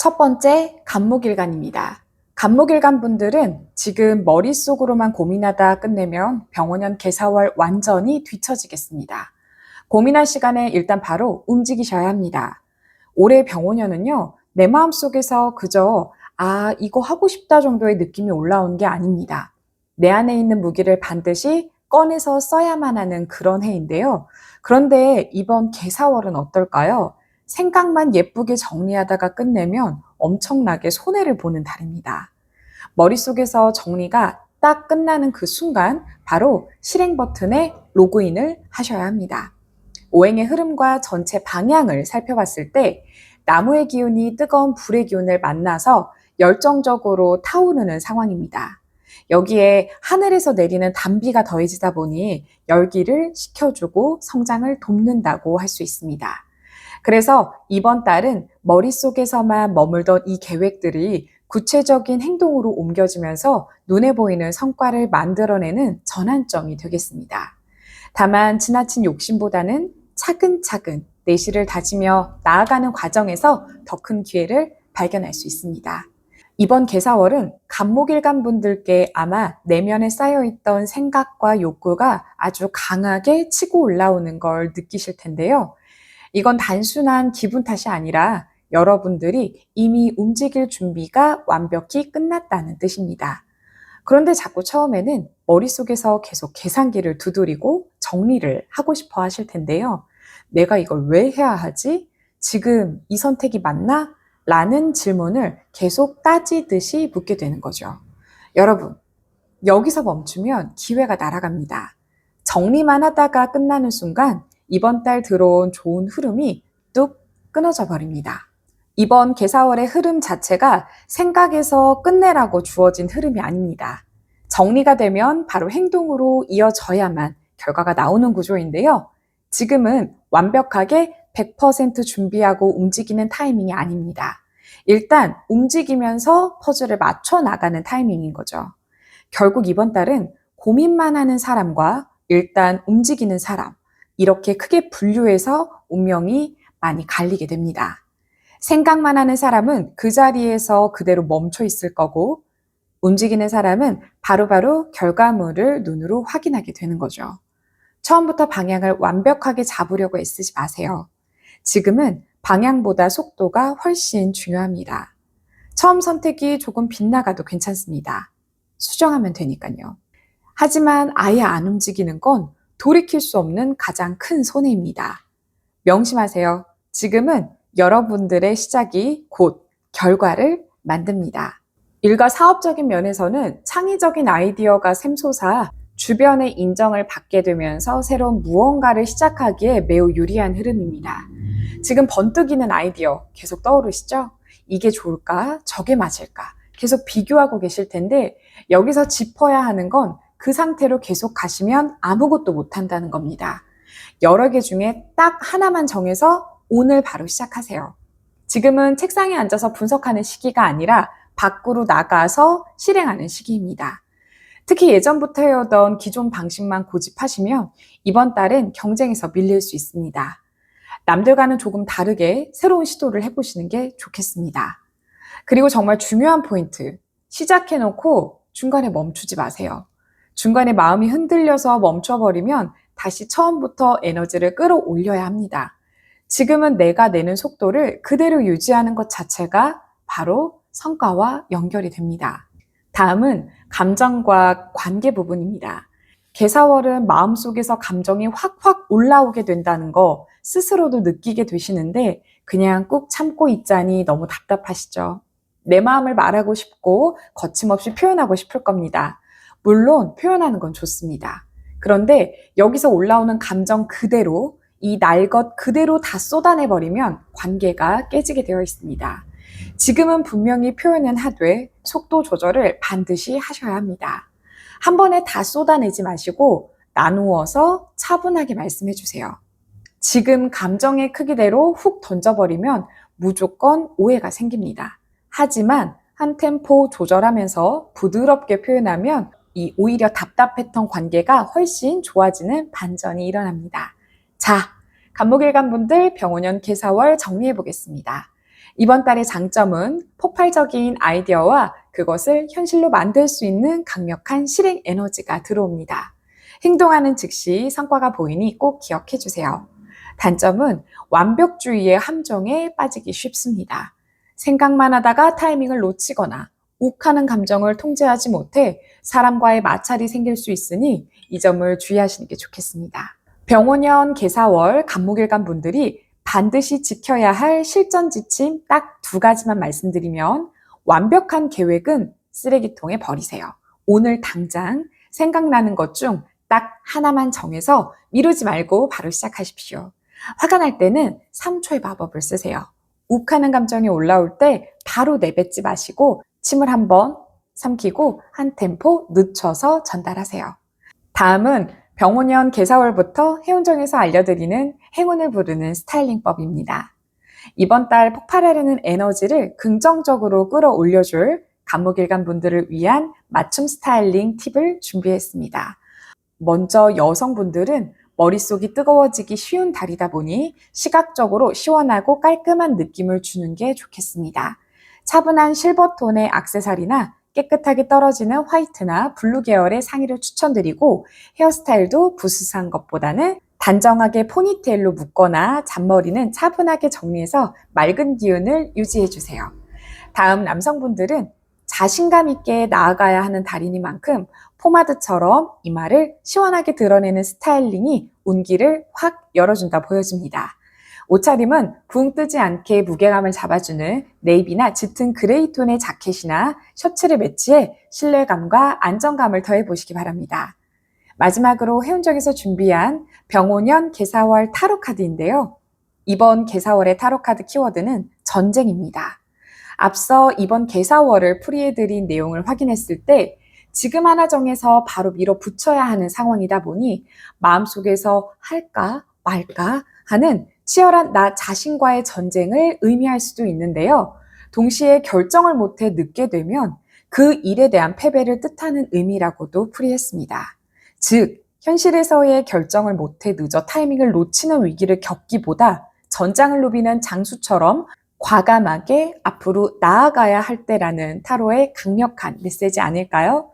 첫 번째, 간목일간입니다. 간목일간 분들은 지금 머릿속으로만 고민하다 끝내면 병원연 개사월 완전히 뒤처지겠습니다. 고민할 시간에 일단 바로 움직이셔야 합니다. 올해 병원연은요, 내 마음속에서 그저 이거 하고 싶다 정도의 느낌이 올라온 게 아닙니다. 내 안에 있는 무기를 반드시 꺼내서 써야만 하는 그런 해인데요. 그런데 이번 개사월은 어떨까요? 생각만 예쁘게 정리하다가 끝내면 엄청나게 손해를 보는 달입니다. 머릿속에서 정리가 딱 끝나는 그 순간 바로 실행 버튼에 로그인을 하셔야 합니다. 오행의 흐름과 전체 방향을 살펴봤을 때 나무의 기운이 뜨거운 불의 기운을 만나서 열정적으로 타오르는 상황입니다. 여기에 하늘에서 내리는 단비가 더해지다 보니 열기를 식혀주고 성장을 돕는다고 할 수 있습니다. 그래서 이번 달은 머릿속에서만 머물던 이 계획들이 구체적인 행동으로 옮겨지면서 눈에 보이는 성과를 만들어내는 전환점이 되겠습니다. 다만 지나친 욕심보다는 차근차근 내실을 다지며 나아가는 과정에서 더 큰 기회를 발견할 수 있습니다. 이번 개사월은 간목일간 분들께 아마 내면에 쌓여있던 생각과 욕구가 아주 강하게 치고 올라오는 걸 느끼실 텐데요. 이건 단순한 기분 탓이 아니라 여러분들이 이미 움직일 준비가 완벽히 끝났다는 뜻입니다. 그런데 자꾸 처음에는 머릿속에서 계속 계산기를 두드리고 정리를 하고 싶어 하실 텐데요. 내가 이걸 왜 해야 하지? 지금 이 선택이 맞나? 라는 질문을 계속 따지듯이 묻게 되는 거죠. 여러분, 여기서 멈추면 기회가 날아갑니다. 정리만 하다가 끝나는 순간 이번 달 들어온 좋은 흐름이 뚝 끊어져 버립니다. 이번 개사월의 흐름 자체가 생각에서 끝내라고 주어진 흐름이 아닙니다. 정리가 되면 바로 행동으로 이어져야만 결과가 나오는 구조인데요. 지금은 완벽하게 100% 준비하고 움직이는 타이밍이 아닙니다. 일단 움직이면서 퍼즐을 맞춰 나가는 타이밍인 거죠. 결국 이번 달은 고민만 하는 사람과 일단 움직이는 사람, 이렇게 크게 분류해서 운명이 많이 갈리게 됩니다. 생각만 하는 사람은 그 자리에서 그대로 멈춰 있을 거고, 움직이는 사람은 바로바로 결과물을 눈으로 확인하게 되는 거죠. 처음부터 방향을 완벽하게 잡으려고 애쓰지 마세요. 지금은 방향보다 속도가 훨씬 중요합니다. 처음 선택이 조금 빗나가도 괜찮습니다. 수정하면 되니까요. 하지만 아예 안 움직이는 건 돌이킬 수 없는 가장 큰 손해입니다. 명심하세요. 지금은 여러분들의 시작이 곧 결과를 만듭니다. 일과 사업적인 면에서는 창의적인 아이디어가 샘솟아 주변의 인정을 받게 되면서 새로운 무언가를 시작하기에 매우 유리한 흐름입니다. 지금 번뜩이는 아이디어 계속 떠오르시죠? 이게 좋을까? 저게 맞을까? 계속 비교하고 계실 텐데 여기서 짚어야 하는 건 그 상태로 계속 가시면 아무것도 못한다는 겁니다. 여러 개 중에 딱 하나만 정해서 오늘 바로 시작하세요. 지금은 책상에 앉아서 분석하는 시기가 아니라 밖으로 나가서 실행하는 시기입니다. 특히 예전부터 해오던 기존 방식만 고집하시면 이번 달은 경쟁에서 밀릴 수 있습니다. 남들과는 조금 다르게 새로운 시도를 해보시는 게 좋겠습니다. 그리고 정말 중요한 포인트, 시작해놓고 중간에 멈추지 마세요. 중간에 마음이 흔들려서 멈춰버리면 다시 처음부터 에너지를 끌어올려야 합니다. 지금은 내가 내는 속도를 그대로 유지하는 것 자체가 바로 성과와 연결이 됩니다. 다음은 감정과 관계 부분입니다. 개사월은 마음속에서 감정이 확확 올라오게 된다는 거 스스로도 느끼게 되시는데 그냥 꾹 참고 있자니 너무 답답하시죠? 내 마음을 말하고 싶고 거침없이 표현하고 싶을 겁니다. 물론 표현하는 건 좋습니다. 그런데 여기서 올라오는 감정 그대로 이 날 것 그대로 다 쏟아내버리면 관계가 깨지게 되어 있습니다. 지금은 분명히 표현은 하되 속도 조절을 반드시 하셔야 합니다. 한 번에 다 쏟아내지 마시고 나누어서 차분하게 말씀해 주세요. 지금 감정의 크기대로 훅 던져버리면 무조건 오해가 생깁니다. 하지만 한 템포 조절하면서 부드럽게 표현하면 이 오히려 답답했던 관계가 훨씬 좋아지는 반전이 일어납니다. 자, 간목일간 분들 병원연 개사월 정리해 보겠습니다. 이번 달의 장점은 폭발적인 아이디어와 그것을 현실로 만들 수 있는 강력한 실행 에너지가 들어옵니다. 행동하는 즉시 성과가 보이니 꼭 기억해 주세요. 단점은 완벽주의의 함정에 빠지기 쉽습니다. 생각만 하다가 타이밍을 놓치거나 욱하는 감정을 통제하지 못해 사람과의 마찰이 생길 수 있으니 이 점을 주의하시는 게 좋겠습니다. 병원연 개사월 간목일간 분들이 반드시 지켜야 할 실전 지침 딱 2가지만 말씀드리면, 완벽한 계획은 쓰레기통에 버리세요. 오늘 당장 생각나는 것 중 딱 하나만 정해서 미루지 말고 바로 시작하십시오. 화가 날 때는 3초의 마법을 쓰세요. 욱하는 감정이 올라올 때 바로 내뱉지 마시고 침을 한번 삼키고 한 템포 늦춰서 전달하세요. 다음은 병원연 개사월부터 해운정에서 알려드리는 행운을 부르는 스타일링법입니다. 이번 달 폭발하려는 에너지를 긍정적으로 끌어올려줄 간목일간 분들을 위한 맞춤 스타일링 팁을 준비했습니다. 먼저 여성분들은 머릿속이 뜨거워지기 쉬운 달이다 보니 시각적으로 시원하고 깔끔한 느낌을 주는 게 좋겠습니다. 차분한 실버톤의 액세서리나 깨끗하게 떨어지는 화이트나 블루 계열의 상의를 추천드리고, 헤어스타일도 부스스한 것보다는 단정하게 포니테일로 묶거나 잔머리는 차분하게 정리해서 맑은 기운을 유지해주세요. 다음 남성분들은 자신감 있게 나아가야 하는 달이니만큼 포마드처럼 이마를 시원하게 드러내는 스타일링이 운기를 확 열어준다 보여집니다. 옷차림은 붕 뜨지 않게 무게감을 잡아주는 네이비나 짙은 그레이 톤의 자켓이나 셔츠를 매치해 신뢰감과 안정감을 더해보시기 바랍니다. 마지막으로 해운정에서 준비한 병원연 개사월 타로 카드인데요. 이번 개사월의 타로 카드 키워드는 전쟁입니다. 앞서 이번 개사월을 풀이해드린 내용을 확인했을 때 지금 하나 정해서 바로 밀어붙여야 하는 상황이다 보니 마음속에서 할까 말까 하는 치열한 나 자신과의 전쟁을 의미할 수도 있는데요. 동시에 결정을 못해 늦게 되면 그 일에 대한 패배를 뜻하는 의미라고도 풀이했습니다. 즉, 현실에서의 결정을 못해 늦어 타이밍을 놓치는 위기를 겪기보다 전장을 누비는 장수처럼 과감하게 앞으로 나아가야 할 때라는 타로의 강력한 메시지 아닐까요?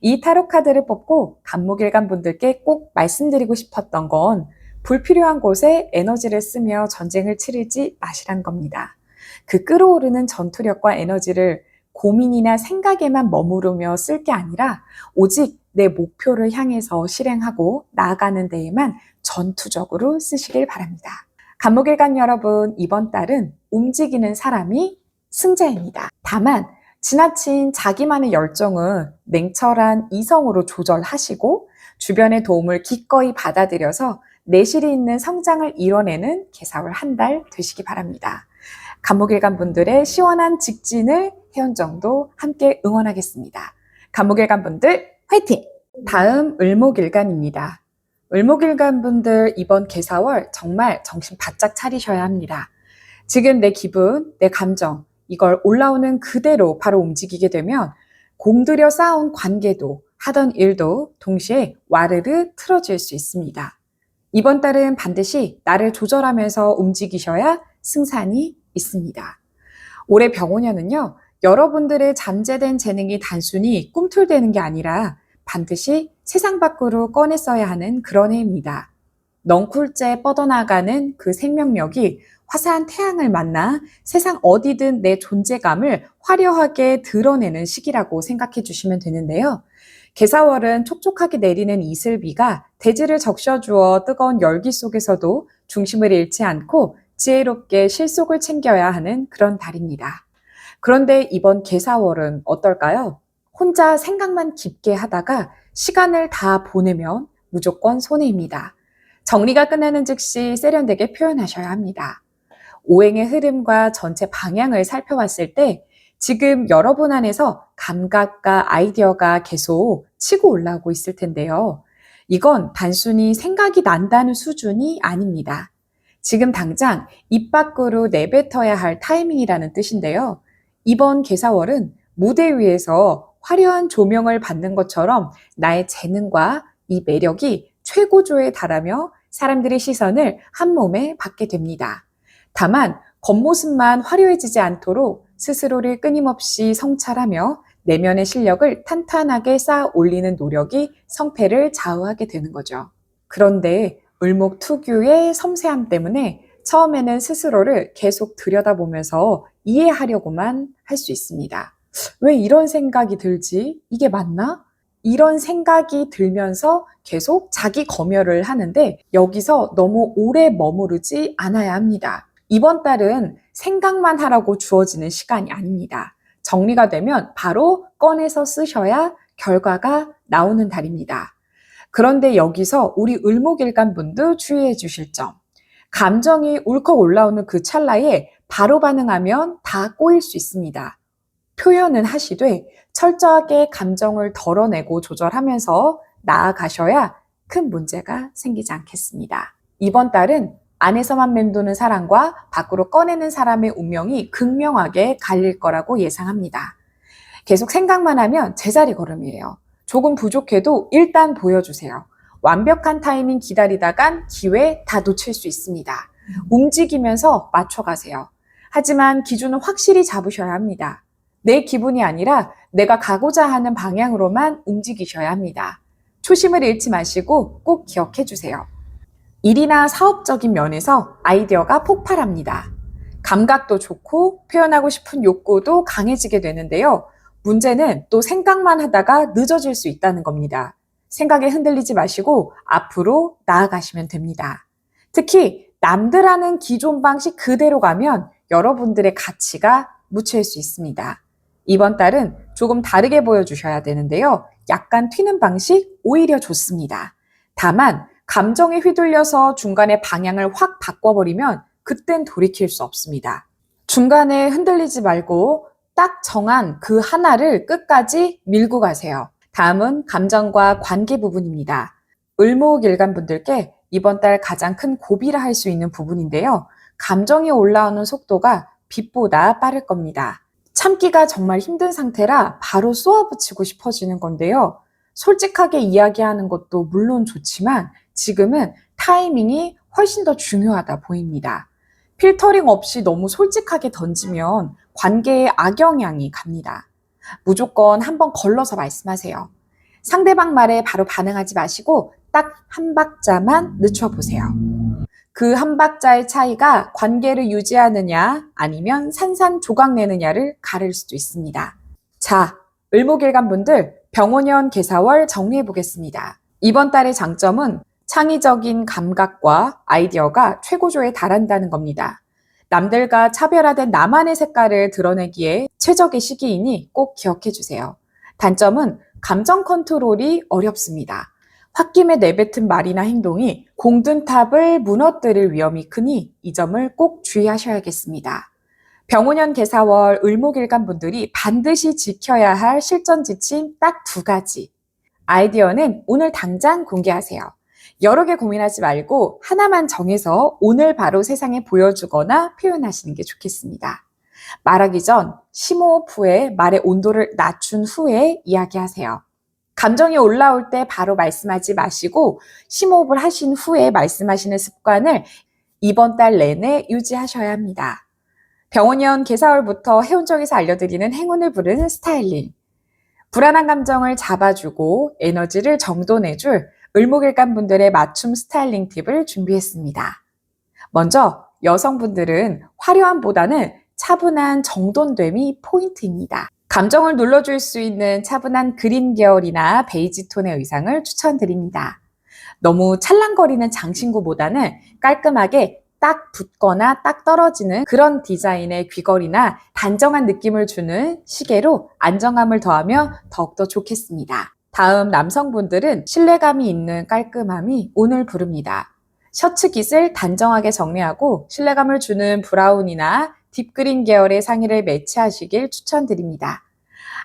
이 타로 카드를 뽑고 간목일간 분들께 꼭 말씀드리고 싶었던 건 불필요한 곳에 에너지를 쓰며 전쟁을 치르지 마시란 겁니다. 그 끌어오르는 전투력과 에너지를 고민이나 생각에만 머무르며 쓸 게 아니라 오직 내 목표를 향해서 실행하고 나아가는 데에만 전투적으로 쓰시길 바랍니다. 간목일간 여러분, 이번 달은 움직이는 사람이 승자입니다. 다만 지나친 자기만의 열정은 냉철한 이성으로 조절하시고 주변의 도움을 기꺼이 받아들여서 내실이 있는 성장을 이뤄내는 개사월 한 달 되시기 바랍니다. 간목일간 분들의 시원한 직진을 해운정도 함께 응원하겠습니다. 간목일간 분들 화이팅! 다음 을목일간입니다. 을목일간 분들 이번 개사월 정말 정신 바짝 차리셔야 합니다. 지금 내 기분, 내 감정, 이걸 올라오는 그대로 바로 움직이게 되면 공들여 쌓아온 관계도 하던 일도 동시에 와르르 틀어질 수 있습니다. 이번 달은 반드시 나를 조절하면서 움직이셔야 승산이 있습니다. 올해 병원연은요, 여러분들의 잠재된 재능이 단순히 꿈틀대는 게 아니라 반드시 세상 밖으로 꺼내 써야 하는 그런 해입니다. 넝쿨째 뻗어나가는 그 생명력이 화사한 태양을 만나 세상 어디든 내 존재감을 화려하게 드러내는 시기라고 생각해 주시면 되는데요. 개사월은 촉촉하게 내리는 이슬비가 대지를 적셔주어 뜨거운 열기 속에서도 중심을 잃지 않고 지혜롭게 실속을 챙겨야 하는 그런 달입니다. 그런데 이번 개사월은 어떨까요? 혼자 생각만 깊게 하다가 시간을 다 보내면 무조건 손해입니다. 정리가 끝나는 즉시 세련되게 표현하셔야 합니다. 오행의 흐름과 전체 방향을 살펴봤을 때 지금 여러분 안에서 감각과 아이디어가 계속 치고 올라오고 있을 텐데요. 이건 단순히 생각이 난다는 수준이 아닙니다. 지금 당장 입 밖으로 내뱉어야 할 타이밍이라는 뜻인데요. 이번 개사월은 무대 위에서 화려한 조명을 받는 것처럼 나의 재능과 이 매력이 최고조에 달하며 사람들의 시선을 한 몸에 받게 됩니다. 다만 겉모습만 화려해지지 않도록 스스로를 끊임없이 성찰하며 내면의 실력을 탄탄하게 쌓아 올리는 노력이 성패를 좌우하게 되는 거죠. 그런데 을목 특유의 섬세함 때문에 처음에는 스스로를 계속 들여다보면서 이해하려고만 할 수 있습니다. 왜 이런 생각이 들지? 이게 맞나? 이런 생각이 들면서 계속 자기 검열을 하는데 여기서 너무 오래 머무르지 않아야 합니다. 이번 달은 생각만 하라고 주어지는 시간이 아닙니다. 정리가 되면 바로 꺼내서 쓰셔야 결과가 나오는 달입니다. 그런데 여기서 우리 을목일간분도 주의해 주실 점. 감정이 울컥 올라오는 그 찰나에 바로 반응하면 다 꼬일 수 있습니다. 표현은 하시되 철저하게 감정을 덜어내고 조절하면서 나아가셔야 큰 문제가 생기지 않겠습니다. 이번 달은 안에서만 맴도는 사람과 밖으로 꺼내는 사람의 운명이 극명하게 갈릴 거라고 예상합니다. 계속 생각만 하면 제자리 걸음이에요. 조금 부족해도 일단 보여주세요. 완벽한 타이밍 기다리다간 기회 다 놓칠 수 있습니다. 움직이면서 맞춰가세요. 하지만 기준은 확실히 잡으셔야 합니다. 내 기분이 아니라 내가 가고자 하는 방향으로만 움직이셔야 합니다. 초심을 잃지 마시고 꼭 기억해 주세요. 일이나 사업적인 면에서 아이디어가 폭발합니다. 감각도 좋고 표현하고 싶은 욕구도 강해지게 되는데요. 문제는 또 생각만 하다가 늦어질 수 있다는 겁니다. 생각에 흔들리지 마시고 앞으로 나아가시면 됩니다. 특히 남들 하는 기존 방식 그대로 가면 여러분들의 가치가 묻힐 수 있습니다. 이번 달은 조금 다르게 보여주셔야 되는데요. 약간 튀는 방식 오히려 좋습니다. 다만 감정에 휘둘려서 중간에 방향을 확 바꿔버리면 그땐 돌이킬 수 없습니다. 중간에 흔들리지 말고 딱 정한 그 하나를 끝까지 밀고 가세요. 다음은 감정과 관계 부분입니다. 을목일간분들께 이번 달 가장 큰 고비라 할 수 있는 부분인데요. 감정이 올라오는 속도가 빛보다 빠를 겁니다. 참기가 정말 힘든 상태라 바로 쏘아붙이고 싶어지는 건데요. 솔직하게 이야기하는 것도 물론 좋지만 지금은 타이밍이 훨씬 더 중요하다 보입니다. 필터링 없이 너무 솔직하게 던지면 관계에 악영향이 갑니다. 무조건 한번 걸러서 말씀하세요. 상대방 말에 바로 반응하지 마시고 딱 한 박자만 늦춰보세요. 그 한 박자의 차이가 관계를 유지하느냐 아니면 산산조각 내느냐를 가릴 수도 있습니다. 자, 을목일간분들 병원년 개사월 정리해 보겠습니다. 이번 달의 장점은 창의적인 감각과 아이디어가 최고조에 달한다는 겁니다. 남들과 차별화된 나만의 색깔을 드러내기에 최적의 시기이니 꼭 기억해 주세요. 단점은 감정 컨트롤이 어렵습니다. 홧김에 내뱉은 말이나 행동이 공든탑을 무너뜨릴 위험이 크니 이 점을 꼭 주의하셔야겠습니다. 병오년 개사월 을목일간분들이 반드시 지켜야 할 실전 지침 딱 2가지. 아이디어는 오늘 당장 공개하세요. 여러 개 고민하지 말고 하나만 정해서 오늘 바로 세상에 보여주거나 표현하시는 게 좋겠습니다. 말하기 전 심호흡 후에 말의 온도를 낮춘 후에 이야기하세요. 감정이 올라올 때 바로 말씀하지 마시고 심호흡을 하신 후에 말씀하시는 습관을 이번 달 내내 유지하셔야 합니다. 병오년 개사월부터 해운정에서 알려드리는 행운을 부르는 스타일링. 불안한 감정을 잡아주고 에너지를 정돈해줄 을목일간분들의 맞춤 스타일링 팁을 준비했습니다. 먼저 여성분들은 화려함보다는 차분한 정돈됨이 포인트입니다. 감정을 눌러줄 수 있는 차분한 그린 계열이나 베이지 톤의 의상을 추천드립니다. 너무 찰랑거리는 장신구보다는 깔끔하게 딱 붙거나 딱 떨어지는 그런 디자인의 귀걸이나 단정한 느낌을 주는 시계로 안정감을 더하며 더욱더 좋겠습니다. 다음 남성분들은 신뢰감이 있는 깔끔함이 운을 부릅니다. 셔츠 깃을 단정하게 정리하고 신뢰감을 주는 브라운이나 딥그린 계열의 상의를 매치하시길 추천드립니다.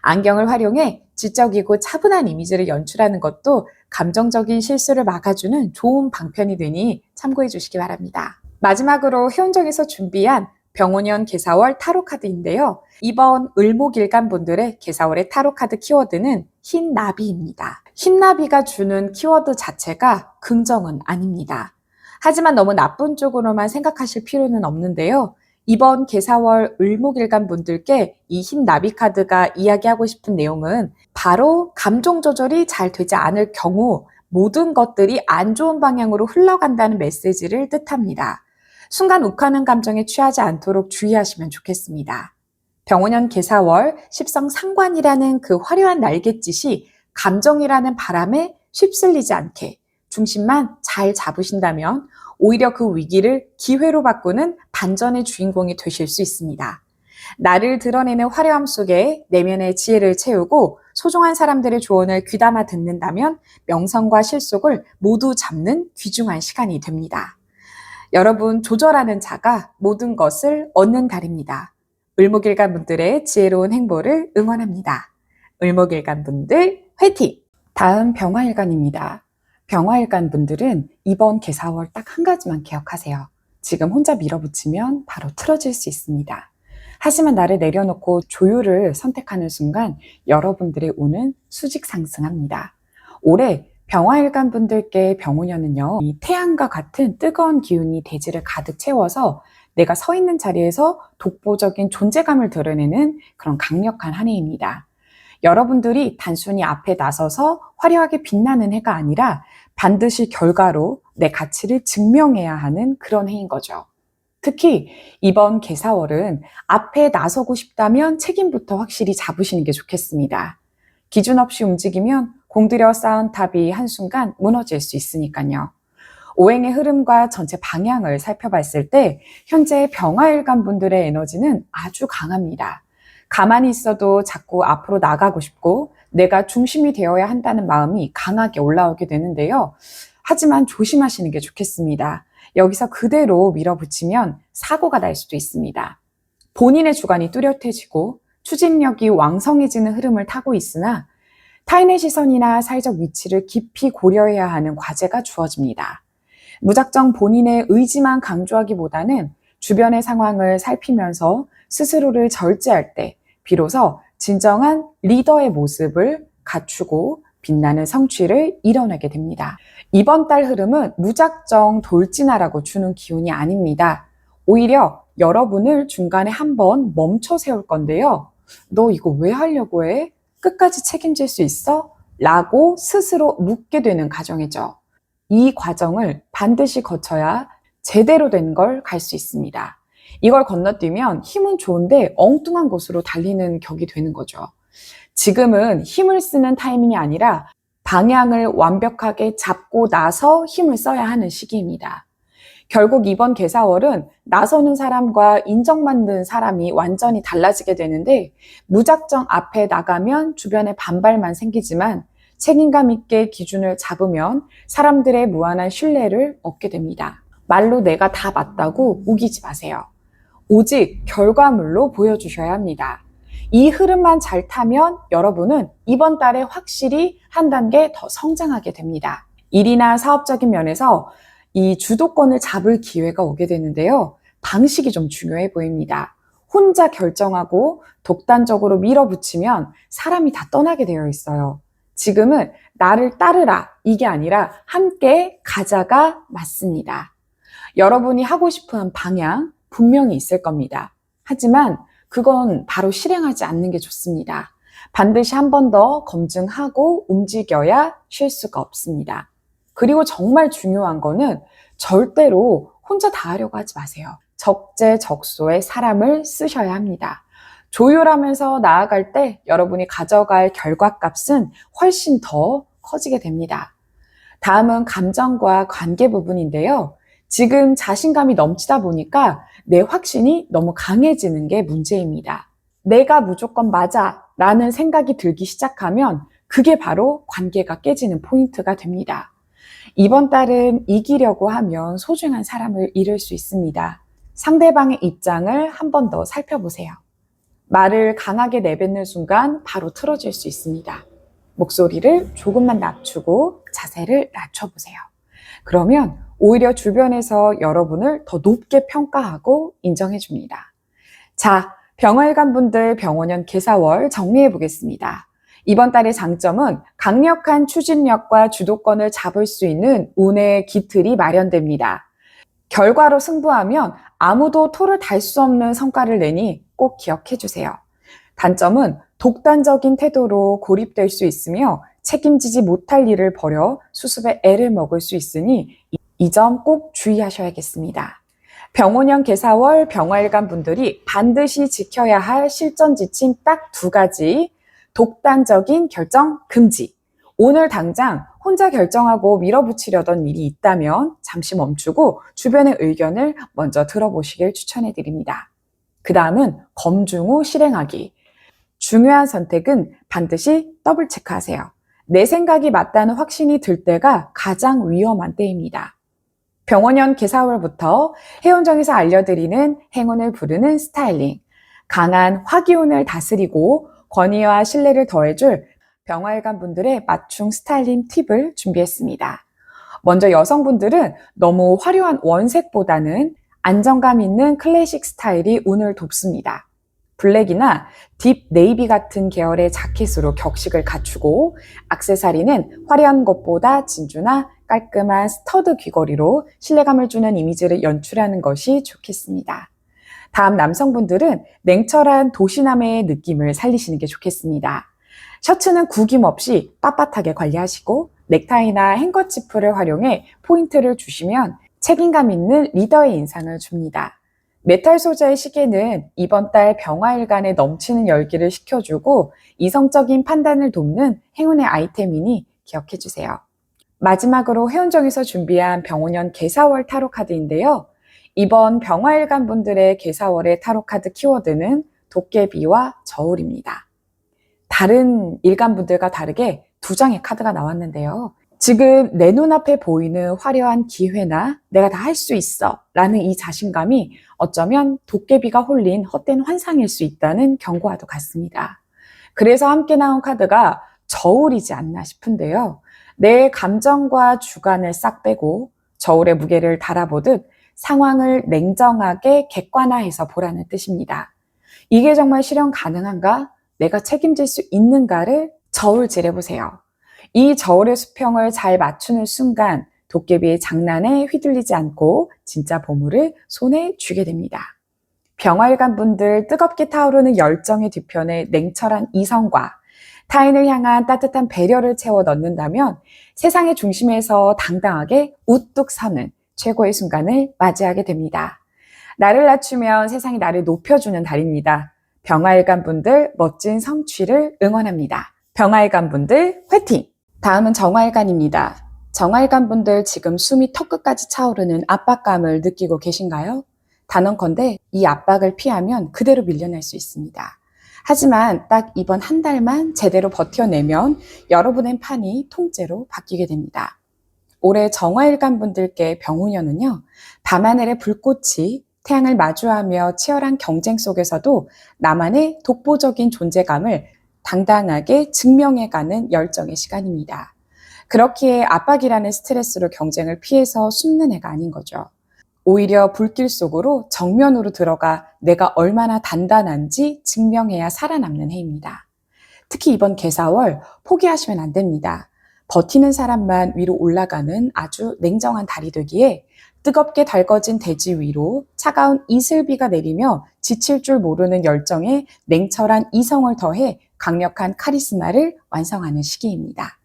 안경을 활용해 지적이고 차분한 이미지를 연출하는 것도 감정적인 실수를 막아주는 좋은 방편이 되니 참고해 주시기 바랍니다. 마지막으로 해운정에서 준비한 병오년 개사월 타로카드인데요. 이번 을목일간분들의 개사월의 타로카드 키워드는 흰나비입니다. 흰나비가 주는 키워드 자체가 긍정은 아닙니다. 하지만 너무 나쁜 쪽으로만 생각하실 필요는 없는데요. 이번 개사월 을목일간 분들께 이 흰 나비 카드가 이야기하고 싶은 내용은 바로 감정 조절이 잘 되지 않을 경우 모든 것들이 안 좋은 방향으로 흘러간다는 메시지를 뜻합니다. 순간 욱하는 감정에 취하지 않도록 주의하시면 좋겠습니다. 병원년 개사월 십성 상관이라는 그 화려한 날갯짓이 감정이라는 바람에 휩쓸리지 않게 중심만 잘 잡으신다면 오히려 그 위기를 기회로 바꾸는 반전의 주인공이 되실 수 있습니다. 나를 드러내는 화려함 속에 내면의 지혜를 채우고 소중한 사람들의 조언을 귀담아 듣는다면 명성과 실속을 모두 잡는 귀중한 시간이 됩니다. 여러분, 조절하는 자가 모든 것을 얻는 달입니다. 을목일간 분들의 지혜로운 행보를 응원합니다. 을목일간 분들 화이팅! 다음 병화일간입니다. 병화일간 분들은 이번 개사월 딱 한 가지만 기억하세요. 지금 혼자 밀어붙이면 바로 틀어질 수 있습니다. 하지만 나를 내려놓고 조율을 선택하는 순간 여러분들의 운은 수직 상승합니다. 올해 병화일간 분들께 병오년은요, 이 태양과 같은 뜨거운 기운이 대지를 가득 채워서 내가 서 있는 자리에서 독보적인 존재감을 드러내는 그런 강력한 한 해입니다. 여러분들이 단순히 앞에 나서서 화려하게 빛나는 해가 아니라 반드시 결과로 내 가치를 증명해야 하는 그런 해인 거죠. 특히 이번 개사월은 앞에 나서고 싶다면 책임부터 확실히 잡으시는 게 좋겠습니다. 기준 없이 움직이면 공들여 쌓은 탑이 한순간 무너질 수 있으니까요. 오행의 흐름과 전체 방향을 살펴봤을 때 현재 병화일간 분들의 에너지는 아주 강합니다. 가만히 있어도 자꾸 앞으로 나가고 싶고 내가 중심이 되어야 한다는 마음이 강하게 올라오게 되는데요. 하지만 조심하시는 게 좋겠습니다. 여기서 그대로 밀어붙이면 사고가 날 수도 있습니다. 본인의 주관이 뚜렷해지고 추진력이 왕성해지는 흐름을 타고 있으나 타인의 시선이나 사회적 위치를 깊이 고려해야 하는 과제가 주어집니다. 무작정 본인의 의지만 강조하기보다는 주변의 상황을 살피면서 스스로를 절제할 때 비로소 진정한 리더의 모습을 갖추고 빛나는 성취를 이뤄내게 됩니다. 이번 달 흐름은 무작정 돌진하라고 주는 기운이 아닙니다. 오히려 여러분을 중간에 한번 멈춰 세울 건데요. 너 이거 왜 하려고 해? 끝까지 책임질 수 있어? 라고 스스로 묻게 되는 과정이죠. 이 과정을 반드시 거쳐야 제대로 된 걸 갈 수 있습니다. 이걸 건너뛰면 힘은 좋은데 엉뚱한 곳으로 달리는 격이 되는 거죠. 지금은 힘을 쓰는 타이밍이 아니라 방향을 완벽하게 잡고 나서 힘을 써야 하는 시기입니다. 결국 이번 개사월은 나서는 사람과 인정받는 사람이 완전히 달라지게 되는데 무작정 앞에 나가면 주변에 반발만 생기지만 책임감 있게 기준을 잡으면 사람들의 무한한 신뢰를 얻게 됩니다. 말로 내가 다 맞다고 우기지 마세요. 오직 결과물로 보여주셔야 합니다. 이 흐름만 잘 타면 여러분은 이번 달에 확실히 한 단계 더 성장하게 됩니다. 일이나 사업적인 면에서 이 주도권을 잡을 기회가 오게 되는데요. 방식이 좀 중요해 보입니다. 혼자 결정하고 독단적으로 밀어붙이면 사람이 다 떠나게 되어 있어요. 지금은 나를 따르라 이게 아니라 함께 가자가 맞습니다. 여러분이 하고 싶은 방향 분명히 있을 겁니다. 하지만 그건 바로 실행하지 않는 게 좋습니다. 반드시 한 번 더 검증하고 움직여야 쉴 수가 없습니다. 그리고 정말 중요한 거는 절대로 혼자 다 하려고 하지 마세요. 적재적소의 사람을 쓰셔야 합니다. 조율하면서 나아갈 때 여러분이 가져갈 결과값은 훨씬 더 커지게 됩니다. 다음은 감정과 관계 부분인데요. 지금 자신감이 넘치다 보니까 내 확신이 너무 강해지는 게 문제입니다. 내가 무조건 맞아 라는 생각이 들기 시작하면 그게 바로 관계가 깨지는 포인트가 됩니다. 이번 달은 이기려고 하면 소중한 사람을 잃을 수 있습니다. 상대방의 입장을 한 번 더 살펴보세요. 말을 강하게 내뱉는 순간 바로 틀어질 수 있습니다. 목소리를 조금만 낮추고 자세를 낮춰보세요. 그러면 오히려 주변에서 여러분을 더 높게 평가하고 인정해줍니다. 자, 병활관 분들 병오년 개사월 정리해 보겠습니다. 이번 달의 장점은 강력한 추진력과 주도권을 잡을 수 있는 운의 기틀이 마련됩니다. 결과로 승부하면 아무도 토를 달 수 없는 성과를 내니 꼭 기억해 주세요. 단점은 독단적인 태도로 고립될 수 있으며 책임지지 못할 일을 벌여 수습에 애를 먹을 수 있으니 이 점 꼭 주의하셔야겠습니다. 병원형 개사월 병화일간 분들이 반드시 지켜야 할 실전 지침 딱 2가지. 독단적인 결정 금지. 오늘 당장 혼자 결정하고 밀어붙이려던 일이 있다면 잠시 멈추고 주변의 의견을 먼저 들어보시길 추천해 드립니다. 그 다음은 검증 후 실행하기. 중요한 선택은 반드시 더블 체크하세요. 내 생각이 맞다는 확신이 들 때가 가장 위험한 때입니다. 병원년 개사월부터 해운정에서 알려드리는 행운을 부르는 스타일링, 강한 화기운을 다스리고 권위와 신뢰를 더해줄 병화일간 분들의 맞춤 스타일링 팁을 준비했습니다. 먼저 여성분들은 너무 화려한 원색보다는 안정감 있는 클래식 스타일이 운을 돕습니다. 블랙이나 딥 네이비 같은 계열의 자켓으로 격식을 갖추고 액세서리는 화려한 것보다 진주나 깔끔한 스터드 귀걸이로 신뢰감을 주는 이미지를 연출하는 것이 좋겠습니다. 다음 남성분들은 냉철한 도시남의 느낌을 살리시는 게 좋겠습니다. 셔츠는 구김없이 빳빳하게 관리하시고 넥타이나 행거치프를 활용해 포인트를 주시면 책임감 있는 리더의 인상을 줍니다. 메탈 소재의 시계는 이번 달 병화일간에 넘치는 열기를 식혀주고 이성적인 판단을 돕는 행운의 아이템이니 기억해 주세요. 마지막으로 해운정에서 준비한 병원년 개사월 타로 카드인데요. 이번 병화일간 분들의 개사월의 타로 카드 키워드는 도깨비와 저울입니다. 다른 일간분들과 다르게 2장의 카드가 나왔는데요. 지금 내 눈앞에 보이는 화려한 기회나 내가 다 할 수 있어 라는 이 자신감이 어쩌면 도깨비가 홀린 헛된 환상일 수 있다는 경고와도 같습니다. 그래서 함께 나온 카드가 저울이지 않나 싶은데요. 내 감정과 주관을 싹 빼고 저울의 무게를 달아보듯 상황을 냉정하게 객관화해서 보라는 뜻입니다. 이게 정말 실현 가능한가? 내가 책임질 수 있는가를 저울질해보세요. 이 저울의 수평을 잘 맞추는 순간 도깨비의 장난에 휘둘리지 않고 진짜 보물을 손에 쥐게 됩니다. 병화일간 분들 뜨겁게 타오르는 열정의 뒤편에 냉철한 이성과 타인을 향한 따뜻한 배려를 채워 넣는다면 세상의 중심에서 당당하게 우뚝 서는 최고의 순간을 맞이하게 됩니다. 나를 낮추면 세상이 나를 높여주는 달입니다. 병화일간 분들 멋진 성취를 응원합니다. 병화일간 분들 화이팅! 다음은 정화일간입니다. 정화일간 분들 지금 숨이 턱끝까지 차오르는 압박감을 느끼고 계신가요? 단언컨대 이 압박을 피하면 그대로 밀려날 수 있습니다. 하지만 딱 이번 한 달만 제대로 버텨내면 여러분의 판이 통째로 바뀌게 됩니다. 올해 정화일간 분들께 병우년은요, 밤하늘의 불꽃이 태양을 마주하며 치열한 경쟁 속에서도 나만의 독보적인 존재감을 당당하게 증명해가는 열정의 시간입니다. 그렇기에 압박이라는 스트레스로 경쟁을 피해서 숨는 애가 아닌 거죠. 오히려 불길 속으로 정면으로 들어가 내가 얼마나 단단한지 증명해야 살아남는 해입니다. 특히 이번 개사월 포기하시면 안 됩니다. 버티는 사람만 위로 올라가는 아주 냉정한 달이 되기에 뜨겁게 달궈진 대지 위로 차가운 이슬비가 내리며 지칠 줄 모르는 열정에 냉철한 이성을 더해 강력한 카리스마를 완성하는 시기입니다.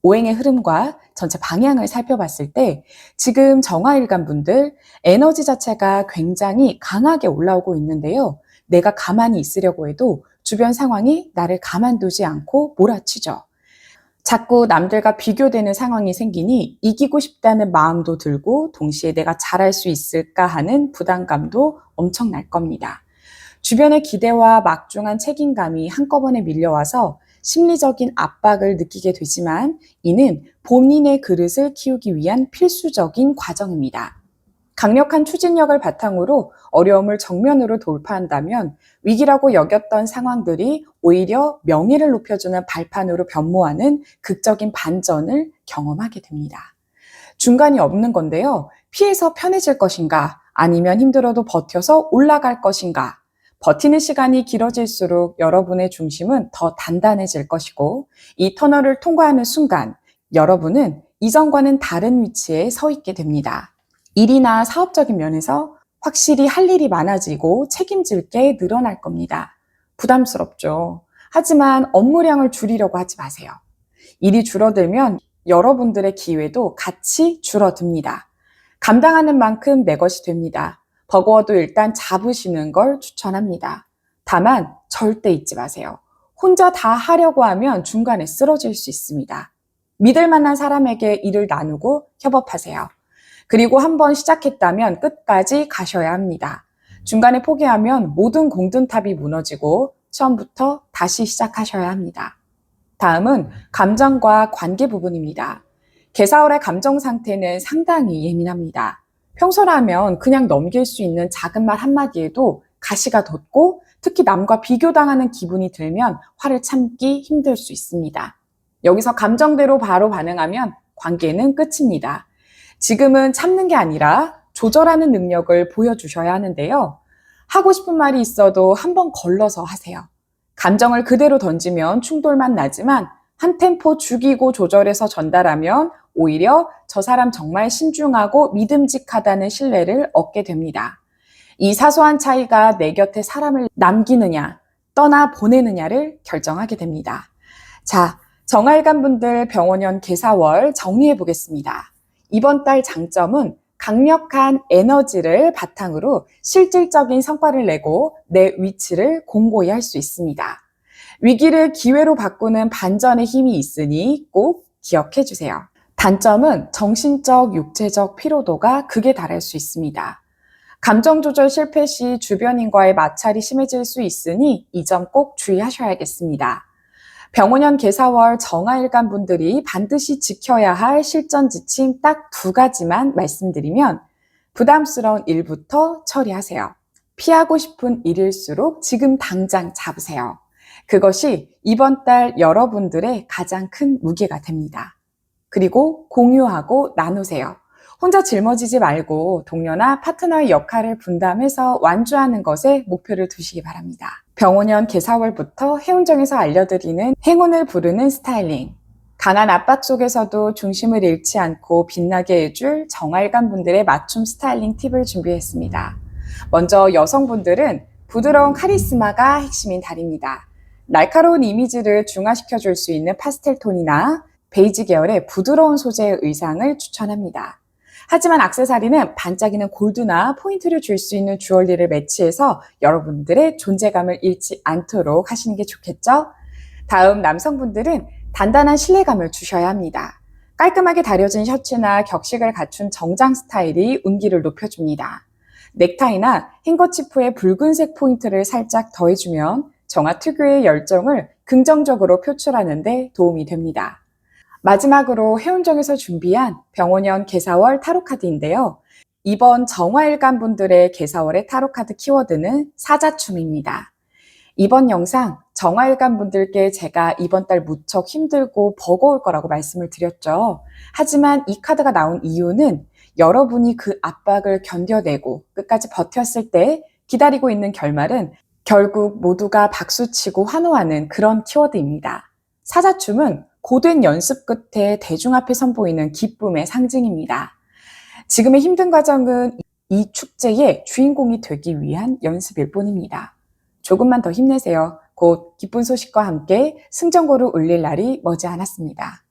오행의 흐름과 전체 방향을 살펴봤을 때 지금 정화일간 분들 에너지 자체가 굉장히 강하게 올라오고 있는데요. 내가 가만히 있으려고 해도 주변 상황이 나를 가만두지 않고 몰아치죠. 자꾸 남들과 비교되는 상황이 생기니 이기고 싶다는 마음도 들고 동시에 내가 잘할 수 있을까 하는 부담감도 엄청날 겁니다. 주변의 기대와 막중한 책임감이 한꺼번에 밀려와서 심리적인 압박을 느끼게 되지만 이는 본인의 그릇을 키우기 위한 필수적인 과정입니다. 강력한 추진력을 바탕으로 어려움을 정면으로 돌파한다면 위기라고 여겼던 상황들이 오히려 명예를 높여주는 발판으로 변모하는 극적인 반전을 경험하게 됩니다. 중간이 없는 건데요. 피해서 편해질 것인가 아니면 힘들어도 버텨서 올라갈 것인가. 버티는 시간이 길어질수록 여러분의 중심은 더 단단해질 것이고 이 터널을 통과하는 순간 여러분은 이전과는 다른 위치에 서 있게 됩니다. 일이나 사업적인 면에서 확실히 할 일이 많아지고 책임질 게 늘어날 겁니다. 부담스럽죠. 하지만 업무량을 줄이려고 하지 마세요. 일이 줄어들면 여러분들의 기회도 같이 줄어듭니다. 감당하는 만큼 내 것이 됩니다. 버거워도 일단 잡으시는 걸 추천합니다. 다만 절대 잊지 마세요. 혼자 다 하려고 하면 중간에 쓰러질 수 있습니다. 믿을 만한 사람에게 일을 나누고 협업하세요. 그리고 한번 시작했다면 끝까지 가셔야 합니다. 중간에 포기하면 모든 공든탑이 무너지고 처음부터 다시 시작하셔야 합니다. 다음은 감정과 관계 부분입니다. 개사월의 감정 상태는 상당히 예민합니다. 평소라면 그냥 넘길 수 있는 작은 말 한마디에도 가시가 돋고 특히 남과 비교당하는 기분이 들면 화를 참기 힘들 수 있습니다. 여기서 감정대로 바로 반응하면 관계는 끝입니다. 지금은 참는 게 아니라 조절하는 능력을 보여주셔야 하는데요. 하고 싶은 말이 있어도 한번 걸러서 하세요. 감정을 그대로 던지면 충돌만 나지만 한 템포 죽이고 조절해서 전달하면 오히려 저 사람 정말 신중하고 믿음직하다는 신뢰를 얻게 됩니다. 이 사소한 차이가 내 곁에 사람을 남기느냐, 떠나 보내느냐를 결정하게 됩니다. 자, 정활관 분들 병원연 개사월 정리해 보겠습니다. 이번 달 장점은 강력한 에너지를 바탕으로 실질적인 성과를 내고 내 위치를 공고히 할 수 있습니다. 위기를 기회로 바꾸는 반전의 힘이 있으니 꼭 기억해 주세요. 단점은 정신적, 육체적 피로도가 극에 달할 수 있습니다. 감정 조절 실패 시 주변인과의 마찰이 심해질 수 있으니 이 점 꼭 주의하셔야겠습니다. 병원연 개사월 정화일간 분들이 반드시 지켜야 할 실전 지침 딱 2가지만 말씀드리면 부담스러운 일부터 처리하세요. 피하고 싶은 일일수록 지금 당장 잡으세요. 그것이 이번 달 여러분들의 가장 큰 무게가 됩니다. 그리고 공유하고 나누세요. 혼자 짊어지지 말고 동료나 파트너의 역할을 분담해서 완주하는 것에 목표를 두시기 바랍니다. 병원연 개사월부터 해운정에서 알려드리는 행운을 부르는 스타일링. 강한 압박 속에서도 중심을 잃지 않고 빛나게 해줄 정활관 분들의 맞춤 스타일링 팁을 준비했습니다. 먼저 여성분들은 부드러운 카리스마가 핵심인 달입니다. 날카로운 이미지를 중화시켜줄 수 있는 파스텔 톤이나 베이지 계열의 부드러운 소재의 의상을 추천합니다. 하지만 액세서리는 반짝이는 골드나 포인트를 줄 수 있는 주얼리를 매치해서 여러분들의 존재감을 잃지 않도록 하시는 게 좋겠죠? 다음 남성분들은 단단한 신뢰감을 주셔야 합니다. 깔끔하게 다려진 셔츠나 격식을 갖춘 정장 스타일이 운기를 높여줍니다. 넥타이나 행거치프에 붉은색 포인트를 살짝 더해주면 정화 특유의 열정을 긍정적으로 표출하는 데 도움이 됩니다. 마지막으로 해운정에서 준비한 병원연 개사월 타로카드인데요. 이번 정화일간 분들의 개사월의 타로카드 키워드는 사자춤입니다. 이번 영상 정화일간 분들께 제가 이번 달 무척 힘들고 버거울 거라고 말씀을 드렸죠. 하지만 이 카드가 나온 이유는 여러분이 그 압박을 견뎌내고 끝까지 버텼을 때 기다리고 있는 결말은 결국 모두가 박수치고 환호하는 그런 키워드입니다. 사자춤은 고된 연습 끝에 대중 앞에 선보이는 기쁨의 상징입니다. 지금의 힘든 과정은 이 축제의 주인공이 되기 위한 연습일 뿐입니다. 조금만 더 힘내세요. 곧 기쁜 소식과 함께 승전고를 울릴 날이 머지않았습니다.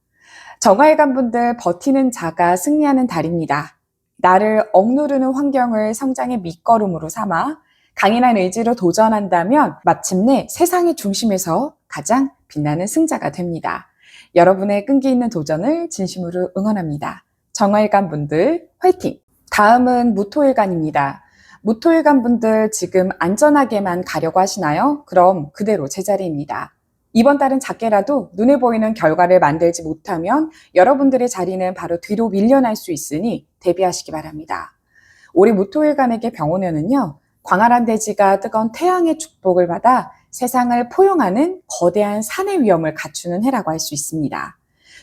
정화일간 분들 버티는 자가 승리하는 달입니다. 나를 억누르는 환경을 성장의 밑거름으로 삼아 강인한 의지로 도전한다면 마침내 세상의 중심에서 가장 빛나는 승자가 됩니다. 여러분의 끈기 있는 도전을 진심으로 응원합니다. 정화일간 분들 화이팅! 다음은 무토일간입니다. 무토일간 분들 지금 안전하게만 가려고 하시나요? 그럼 그대로 제자리입니다. 이번 달은 작게라도 눈에 보이는 결과를 만들지 못하면 여러분들의 자리는 바로 뒤로 밀려날 수 있으니 대비하시기 바랍니다. 올해 무토일간에게 병원연은요, 광활한 대지가 뜨거운 태양의 축복을 받아 세상을 포용하는 거대한 산의 위엄을 갖추는 해라고 할 수 있습니다.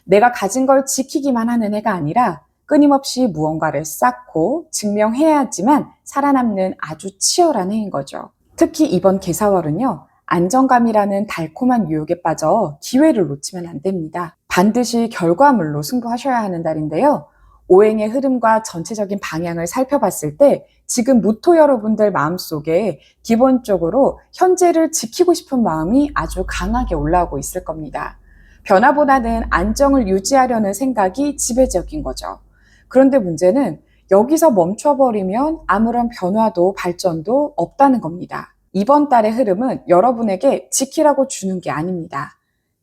내가 가진 걸 지키기만 하는 해가 아니라 끊임없이 무언가를 쌓고 증명해야지만 살아남는 아주 치열한 해인 거죠. 특히 이번 개사월은요, 안정감이라는 달콤한 유혹에 빠져 기회를 놓치면 안 됩니다. 반드시 결과물로 승부하셔야 하는 달인데요. 오행의 흐름과 전체적인 방향을 살펴봤을 때 지금 무토 여러분들 마음속에 기본적으로 현재를 지키고 싶은 마음이 아주 강하게 올라오고 있을 겁니다. 변화보다는 안정을 유지하려는 생각이 지배적인 거죠. 그런데 문제는 여기서 멈춰버리면 아무런 변화도 발전도 없다는 겁니다. 이번 달의 흐름은 여러분에게 지키라고 주는 게 아닙니다.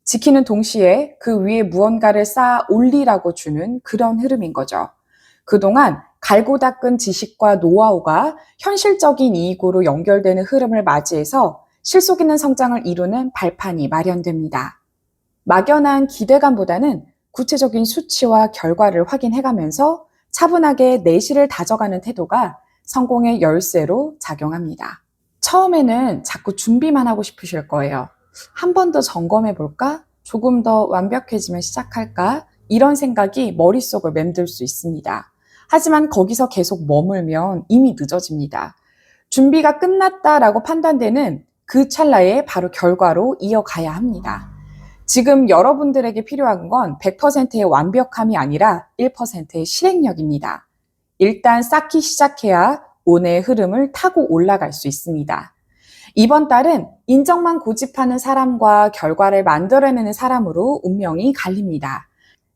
지키는 동시에 그 위에 무언가를 쌓아 올리라고 주는 그런 흐름인 거죠. 그동안 갈고 닦은 지식과 노하우가 현실적인 이익으로 연결되는 흐름을 맞이해서 실속 있는 성장을 이루는 발판이 마련됩니다. 막연한 기대감보다는 구체적인 수치와 결과를 확인해가면서 차분하게 내실을 다져가는 태도가 성공의 열쇠로 작용합니다. 처음에는 자꾸 준비만 하고 싶으실 거예요. 한 번 더 점검해 볼까? 조금 더 완벽해지면 시작할까? 이런 생각이 머릿속을 맴돌 수 있습니다. 하지만 거기서 계속 머물면 이미 늦어집니다. 준비가 끝났다라고 판단되는 그 찰나에 바로 결과로 이어가야 합니다. 지금 여러분들에게 필요한 건 100%의 완벽함이 아니라 1%의 실행력입니다. 일단 쌓기 시작해야 온의 흐름을 타고 올라갈 수 있습니다. 이번 달은 인정만 고집하는 사람과 결과를 만들어내는 사람으로 운명이 갈립니다.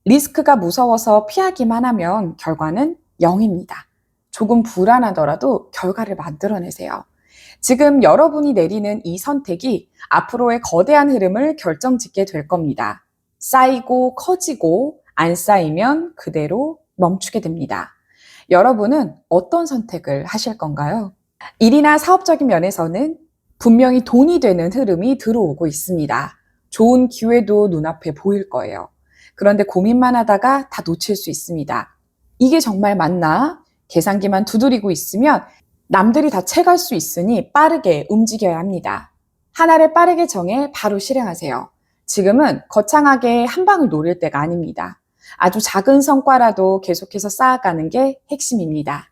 리스크가 무서워서 피하기만 하면 결과는 0입니다. 조금 불안하더라도 결과를 만들어내세요. 지금 여러분이 내리는 이 선택이 앞으로의 거대한 흐름을 결정짓게 될 겁니다. 쌓이고 커지고 안 쌓이면 그대로 멈추게 됩니다. 여러분은 어떤 선택을 하실 건가요? 일이나 사업적인 면에서는 분명히 돈이 되는 흐름이 들어오고 있습니다. 좋은 기회도 눈앞에 보일 거예요. 그런데 고민만 하다가 다 놓칠 수 있습니다. 이게 정말 맞나? 계산기만 두드리고 있으면 남들이 다 채갈 수 있으니 빠르게 움직여야 합니다. 하나를 빠르게 정해 바로 실행하세요. 지금은 거창하게 한 방을 노릴 때가 아닙니다. 아주 작은 성과라도 계속해서 쌓아가는 게 핵심입니다.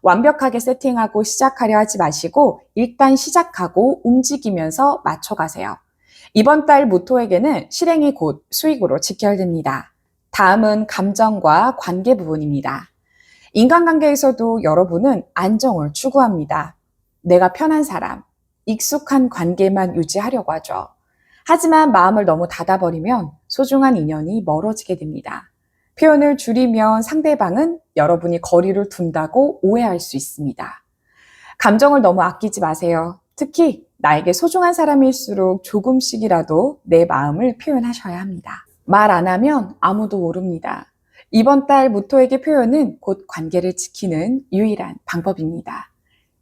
완벽하게 세팅하고 시작하려 하지 마시고 일단 시작하고 움직이면서 맞춰가세요. 이번 달 모토에게는 실행이 곧 수익으로 직결됩니다. 다음은 감정과 관계 부분입니다. 인간관계에서도 여러분은 안정을 추구합니다. 내가 편한 사람, 익숙한 관계만 유지하려고 하죠. 하지만 마음을 너무 닫아버리면 소중한 인연이 멀어지게 됩니다. 표현을 줄이면 상대방은 여러분이 거리를 둔다고 오해할 수 있습니다. 감정을 너무 아끼지 마세요. 특히 나에게 소중한 사람일수록 조금씩이라도 내 마음을 표현하셔야 합니다. 말 안 하면 아무도 모릅니다. 이번 달 무토에게 표현은 곧 관계를 지키는 유일한 방법입니다.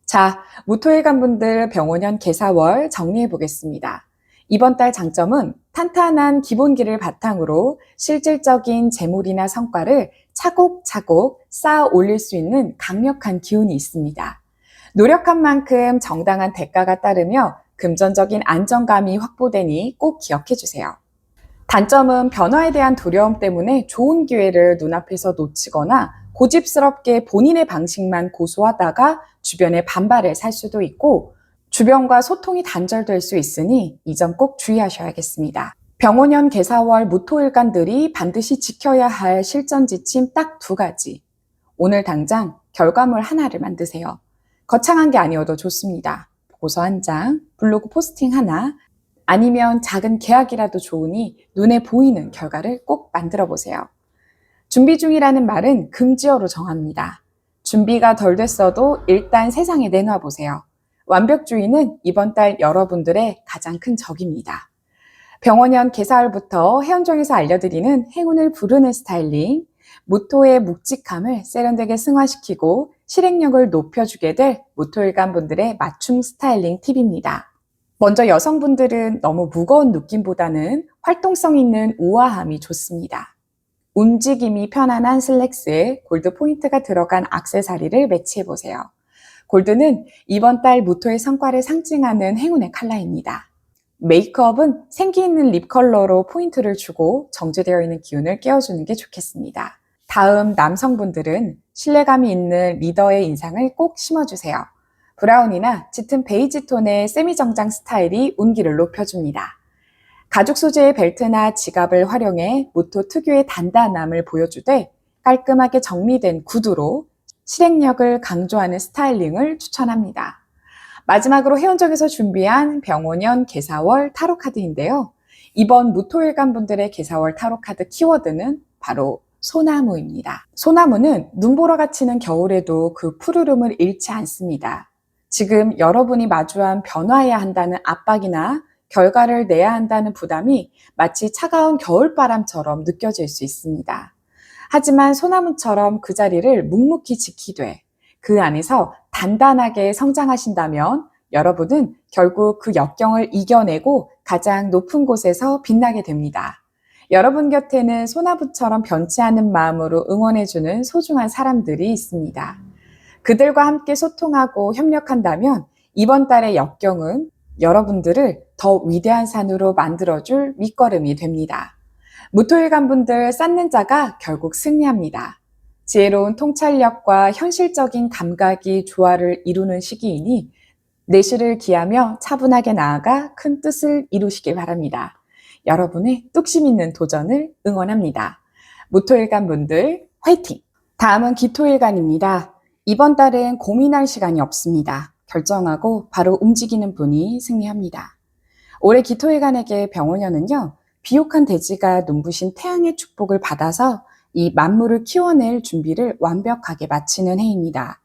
자, 무토일간분들 병원연 개사월 정리해 보겠습니다. 이번 달 장점은 탄탄한 기본기를 바탕으로 실질적인 재물이나 성과를 차곡차곡 쌓아 올릴 수 있는 강력한 기운이 있습니다. 노력한 만큼 정당한 대가가 따르며 금전적인 안정감이 확보되니 꼭 기억해 주세요. 단점은 변화에 대한 두려움 때문에 좋은 기회를 눈앞에서 놓치거나 고집스럽게 본인의 방식만 고수하다가 주변의 반발을 살 수도 있고 주변과 소통이 단절될 수 있으니 이 점 꼭 주의하셔야겠습니다. 병원연 개사월 무토일간들이 반드시 지켜야 할 실전 지침 딱 2가지. 오늘 당장 결과물 하나를 만드세요. 거창한 게 아니어도 좋습니다. 보고서 1장, 블로그 포스팅 하나, 아니면 작은 계약이라도 좋으니 눈에 보이는 결과를 꼭 만들어 보세요. 준비 중이라는 말은 금지어로 정합니다. 준비가 덜 됐어도 일단 세상에 내놔 보세요. 완벽주의는 이번 달 여러분들의 가장 큰 적입니다. 병원연 개사월부터 해운종에서 알려드리는 행운을 부르는 스타일링, 무토의 묵직함을 세련되게 승화시키고 실행력을 높여주게 될 무토일간분들의 맞춤 스타일링 팁입니다. 먼저 여성분들은 너무 무거운 느낌보다는 활동성 있는 우아함이 좋습니다. 움직임이 편안한 슬랙스에 골드 포인트가 들어간 액세서리를 매치해보세요. 골드는 이번 달 무토의 성과를 상징하는 행운의 컬러입니다. 메이크업은 생기 있는 립 컬러로 포인트를 주고 정제되어 있는 기운을 깨워주는 게 좋겠습니다. 다음 남성분들은 신뢰감이 있는 리더의 인상을 꼭 심어주세요. 브라운이나 짙은 베이지 톤의 세미정장 스타일이 운기를 높여줍니다. 가죽 소재의 벨트나 지갑을 활용해 무토 특유의 단단함을 보여주되 깔끔하게 정리된 구두로 실행력을 강조하는 스타일링을 추천합니다. 마지막으로 해운정에서 준비한 병원연 개사월 타로카드인데요. 이번 무토일간 분들의 개사월 타로카드 키워드는 바로 소나무입니다. 소나무는 눈보라가 치는 겨울에도 그 푸르름을 잃지 않습니다. 지금 여러분이 마주한 변화해야 한다는 압박이나 결과를 내야 한다는 부담이 마치 차가운 겨울바람처럼 느껴질 수 있습니다. 하지만 소나무처럼 그 자리를 묵묵히 지키되 그 안에서 단단하게 성장하신다면 여러분은 결국 그 역경을 이겨내고 가장 높은 곳에서 빛나게 됩니다. 여러분 곁에는 소나무처럼 변치 않는 마음으로 응원해주는 소중한 사람들이 있습니다. 그들과 함께 소통하고 협력한다면 이번 달의 역경은 여러분들을 더 위대한 산으로 만들어줄 밑거름이 됩니다. 무토일간 분들 쌓는 자가 결국 승리합니다. 지혜로운 통찰력과 현실적인 감각이 조화를 이루는 시기이니 내실을 기하며 차분하게 나아가 큰 뜻을 이루시길 바랍니다. 여러분의 뚝심 있는 도전을 응원합니다. 무토일간 분들 화이팅! 다음은 기토일간입니다. 이번 달엔 고민할 시간이 없습니다. 결정하고 바로 움직이는 분이 승리합니다. 올해 기토일간에게 병원연은요, 비옥한 대지가 눈부신 태양의 축복을 받아서 이 만물을 키워낼 준비를 완벽하게 마치는 해입니다.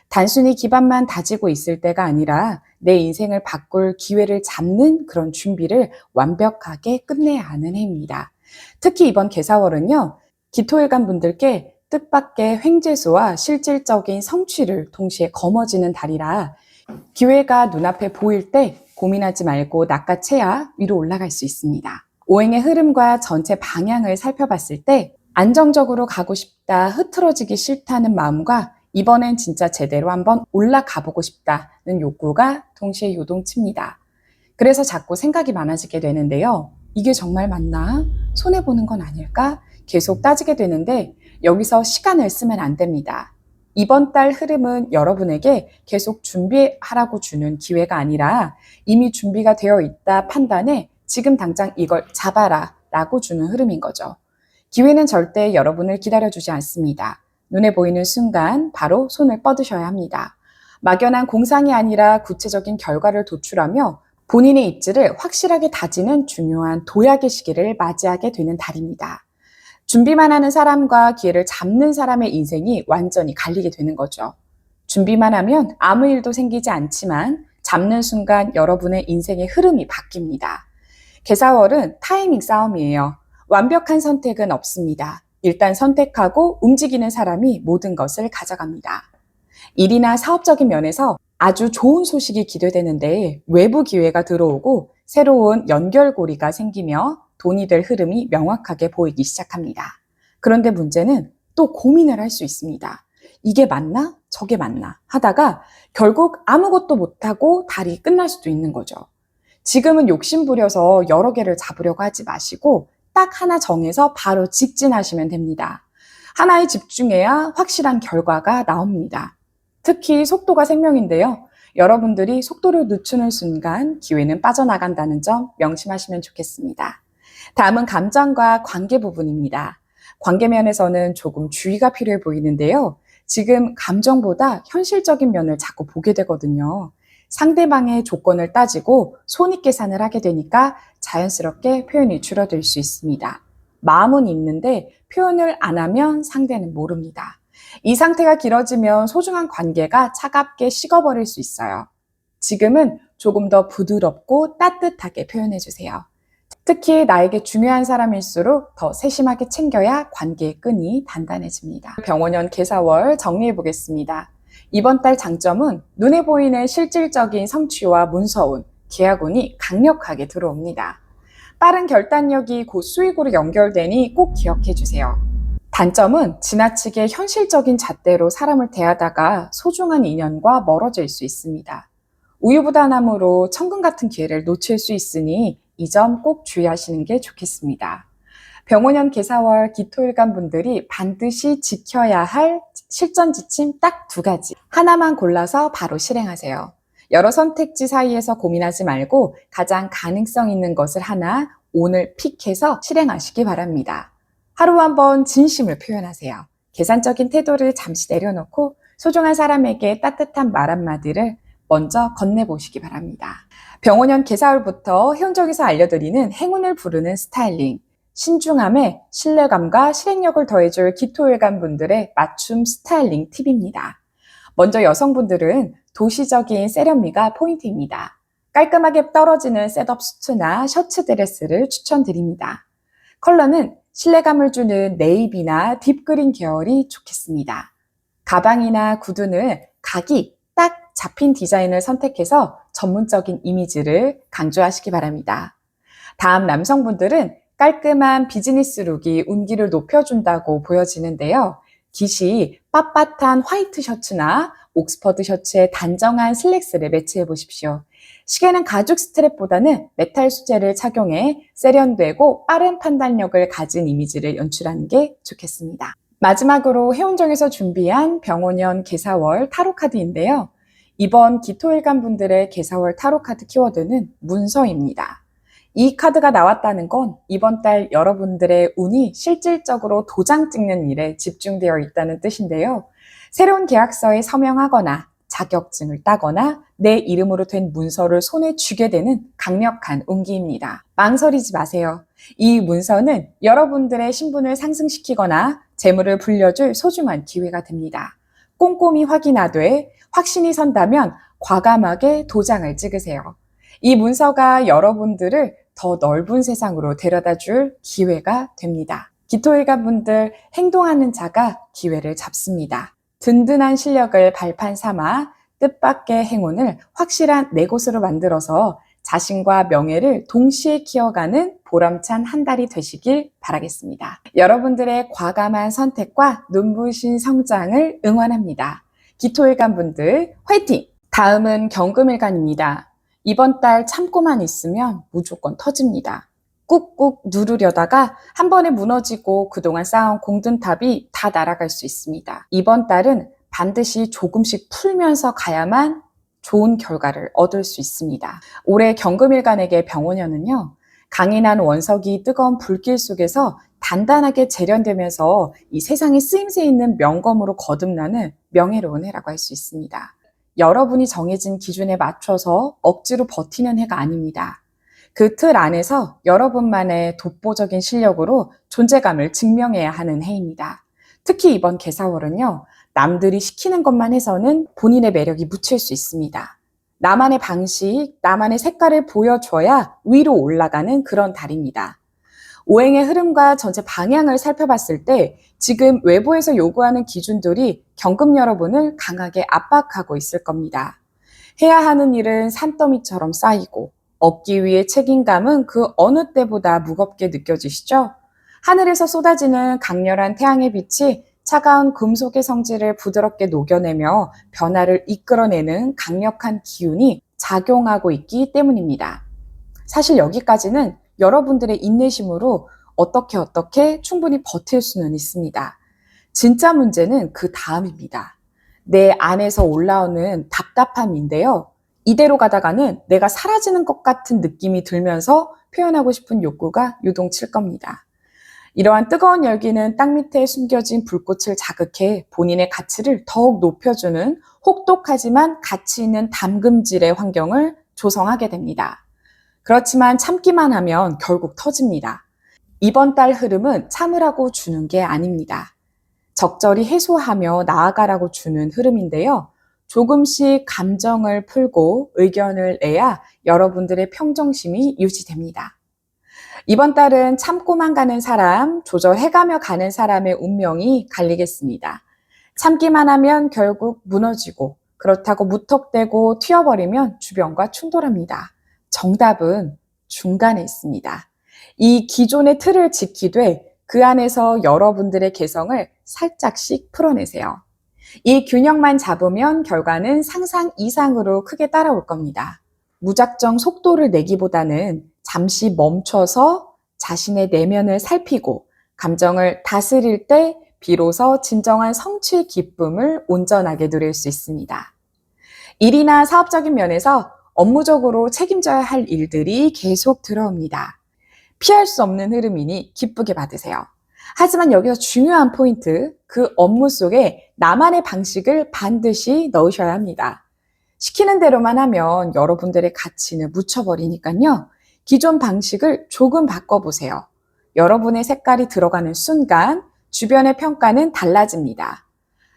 단순히 기반만 다지고 있을 때가 아니라 내 인생을 바꿀 기회를 잡는 그런 준비를 완벽하게 끝내야 하는 해입니다. 특히 이번 개사월은요, 기토일간 분들께 뜻밖의 횡재수와 실질적인 성취를 동시에 거머쥐는 달이라 기회가 눈앞에 보일 때 고민하지 말고 낚아채야 위로 올라갈 수 있습니다. 오행의 흐름과 전체 방향을 살펴봤을 때 안정적으로 가고 싶다, 흐트러지기 싫다는 마음과 이번엔 진짜 제대로 한번 올라가 보고 싶다는 욕구가 동시에 요동칩니다. 그래서 자꾸 생각이 많아지게 되는데요. 이게 정말 맞나? 손해보는 건 아닐까? 계속 따지게 되는데 여기서 시간을 쓰면 안 됩니다. 이번 달 흐름은 여러분에게 계속 준비하라고 주는 기회가 아니라 이미 준비가 되어 있다 판단해 지금 당장 이걸 잡아라 라고 주는 흐름인 거죠. 기회는 절대 여러분을 기다려주지 않습니다. 눈에 보이는 순간 바로 손을 뻗으셔야 합니다. 막연한 공상이 아니라 구체적인 결과를 도출하며 본인의 입지를 확실하게 다지는 중요한 도약의 시기를 맞이하게 되는 달입니다. 준비만 하는 사람과 기회를 잡는 사람의 인생이 완전히 갈리게 되는 거죠. 준비만 하면 아무 일도 생기지 않지만 잡는 순간 여러분의 인생의 흐름이 바뀝니다. 개사월은 타이밍 싸움이에요. 완벽한 선택은 없습니다. 일단 선택하고 움직이는 사람이 모든 것을 가져갑니다. 일이나 사업적인 면에서 아주 좋은 소식이 기대되는데 외부 기회가 들어오고 새로운 연결고리가 생기며 돈이 될 흐름이 명확하게 보이기 시작합니다. 그런데 문제는 또 고민을 할 수 있습니다. 이게 맞나? 저게 맞나? 하다가 결국 아무것도 못하고 달이 끝날 수도 있는 거죠. 지금은 욕심부려서 여러 개를 잡으려고 하지 마시고 딱 하나 정해서 바로 직진하시면 됩니다. 하나에 집중해야 확실한 결과가 나옵니다. 특히 속도가 생명인데요. 여러분들이 속도를 늦추는 순간 기회는 빠져나간다는 점 명심하시면 좋겠습니다. 다음은 감정과 관계 부분입니다. 관계 면에서는 조금 주의가 필요해 보이는데요. 지금 감정보다 현실적인 면을 자꾸 보게 되거든요. 상대방의 조건을 따지고 손익계산을 하게 되니까 자연스럽게 표현이 줄어들 수 있습니다. 마음은 있는데 표현을 안 하면 상대는 모릅니다. 이 상태가 길어지면 소중한 관계가 차갑게 식어버릴 수 있어요. 지금은 조금 더 부드럽고 따뜻하게 표현해주세요. 특히 나에게 중요한 사람일수록 더 세심하게 챙겨야 관계의 끈이 단단해집니다. 병원연 개사월 정리해보겠습니다. 이번 달 장점은 눈에 보이는 실질적인 성취와 문서운, 계약운이 강력하게 들어옵니다. 빠른 결단력이 곧 수익으로 연결되니 꼭 기억해 주세요. 단점은 지나치게 현실적인 잣대로 사람을 대하다가 소중한 인연과 멀어질 수 있습니다. 우유부단함으로 천금 같은 기회를 놓칠 수 있으니 이 점 꼭 주의하시는 게 좋겠습니다. 병원연 개사월 기토일간 분들이 반드시 지켜야 할 실전 지침 딱 2가지. 하나만 골라서 바로 실행하세요. 여러 선택지 사이에서 고민하지 말고 가장 가능성 있는 것을 하나 오늘 픽해서 실행하시기 바랍니다. 하루 한번 진심을 표현하세요. 계산적인 태도를 잠시 내려놓고 소중한 사람에게 따뜻한 말 한마디를 먼저 건네보시기 바랍니다. 병원연 개사월부터 혜원정에서 알려드리는 행운을 부르는 스타일링, 신중함에 신뢰감과 실행력을 더해줄 기토일간 분들의 맞춤 스타일링 팁입니다. 먼저 여성분들은 도시적인 세련미가 포인트입니다. 깔끔하게 떨어지는 셋업 수트나 셔츠 드레스를 추천드립니다. 컬러는 신뢰감을 주는 네이비나 딥그린 계열이 좋겠습니다. 가방이나 구두는 각이 딱 잡힌 디자인을 선택해서 전문적인 이미지를 강조하시기 바랍니다. 다음 남성분들은 깔끔한 비즈니스 룩이 운기를 높여준다고 보여지는데요. 깃이 빳빳한 화이트 셔츠나 옥스퍼드 셔츠에 단정한 슬랙스를 매치해 보십시오. 시계는 가죽 스트랩보다는 메탈 소재를 착용해 세련되고 빠른 판단력을 가진 이미지를 연출하는 게 좋겠습니다. 마지막으로 혜원정에서 준비한 병원연 개사월 타로카드인데요. 이번 기토일간 분들의 개사월 타로카드 키워드는 문서입니다. 이 카드가 나왔다는 건 이번 달 여러분들의 운이 실질적으로 도장 찍는 일에 집중되어 있다는 뜻인데요. 새로운 계약서에 서명하거나 자격증을 따거나 내 이름으로 된 문서를 손에 쥐게 되는 강력한 운기입니다. 망설이지 마세요. 이 문서는 여러분들의 신분을 상승시키거나 재물을 불려줄 소중한 기회가 됩니다. 꼼꼼히 확인하되 확신이 선다면 과감하게 도장을 찍으세요. 이 문서가 여러분들을 더 넓은 세상으로 데려다 줄 기회가 됩니다. 기토일간 분들, 행동하는 자가 기회를 잡습니다. 든든한 실력을 발판 삼아 뜻밖의 행운을 확실한 내 곳으로 만들어서 자신과 명예를 동시에 키워가는 보람찬 한 달이 되시길 바라겠습니다. 여러분들의 과감한 선택과 눈부신 성장을 응원합니다. 기토일간 분들 화이팅! 다음은 경금일간입니다. 이번 달 참고만 있으면 무조건 터집니다. 꾹꾹 누르려다가 한 번에 무너지고 그동안 쌓아온 공든탑이 다 날아갈 수 있습니다. 이번 달은 반드시 조금씩 풀면서 가야만 좋은 결과를 얻을 수 있습니다. 올해 경금일간에게 병원연은요, 강인한 원석이 뜨거운 불길 속에서 단단하게 재련되면서 이 세상에 쓰임새 있는 명검으로 거듭나는 명예로운 해라고 할 수 있습니다. 여러분이 정해진 기준에 맞춰서 억지로 버티는 해가 아닙니다. 그 틀 안에서 여러분만의 독보적인 실력으로 존재감을 증명해야 하는 해입니다. 특히 이번 개사월은요, 남들이 시키는 것만 해서는 본인의 매력이 묻힐 수 있습니다. 나만의 방식, 나만의 색깔을 보여줘야 위로 올라가는 그런 달입니다. 오행의 흐름과 전체 방향을 살펴봤을 때 지금 외부에서 요구하는 기준들이 경금 여러분을 강하게 압박하고 있을 겁니다. 해야 하는 일은 산더미처럼 쌓이고 얻기 위해 책임감은 그 어느 때보다 무겁게 느껴지시죠? 하늘에서 쏟아지는 강렬한 태양의 빛이 차가운 금속의 성질을 부드럽게 녹여내며 변화를 이끌어내는 강력한 기운이 작용하고 있기 때문입니다. 사실 여기까지는 여러분들의 인내심으로 어떻게 충분히 버틸 수는 있습니다. 진짜 문제는 그 다음입니다. 내 안에서 올라오는 답답함인데요. 이대로 가다가는 내가 사라지는 것 같은 느낌이 들면서 표현하고 싶은 욕구가 유동칠 겁니다. 이러한 뜨거운 열기는 땅 밑에 숨겨진 불꽃을 자극해 본인의 가치를 더욱 높여주는 혹독하지만 가치 있는 담금질의 환경을 조성하게 됩니다. 그렇지만 참기만 하면 결국 터집니다. 이번 달 흐름은 참으라고 주는 게 아닙니다. 적절히 해소하며 나아가라고 주는 흐름인데요. 조금씩 감정을 풀고 의견을 내야 여러분들의 평정심이 유지됩니다. 이번 달은 참고만 가는 사람, 조절해가며 가는 사람의 운명이 갈리겠습니다. 참기만 하면 결국 무너지고 그렇다고 무턱대고 튀어버리면 주변과 충돌합니다. 정답은 중간에 있습니다. 이 기존의 틀을 지키되 그 안에서 여러분들의 개성을 살짝씩 풀어내세요. 이 균형만 잡으면 결과는 상상 이상으로 크게 따라올 겁니다. 무작정 속도를 내기보다는 잠시 멈춰서 자신의 내면을 살피고 감정을 다스릴 때 비로소 진정한 성취의 기쁨을 온전하게 누릴 수 있습니다. 일이나 사업적인 면에서 업무적으로 책임져야 할 일들이 계속 들어옵니다. 피할 수 없는 흐름이니 기쁘게 받으세요. 하지만 여기서 중요한 포인트, 그 업무 속에 나만의 방식을 반드시 넣으셔야 합니다. 시키는 대로만 하면 여러분들의 가치는 묻혀버리니까요. 기존 방식을 조금 바꿔보세요. 여러분의 색깔이 들어가는 순간 주변의 평가는 달라집니다.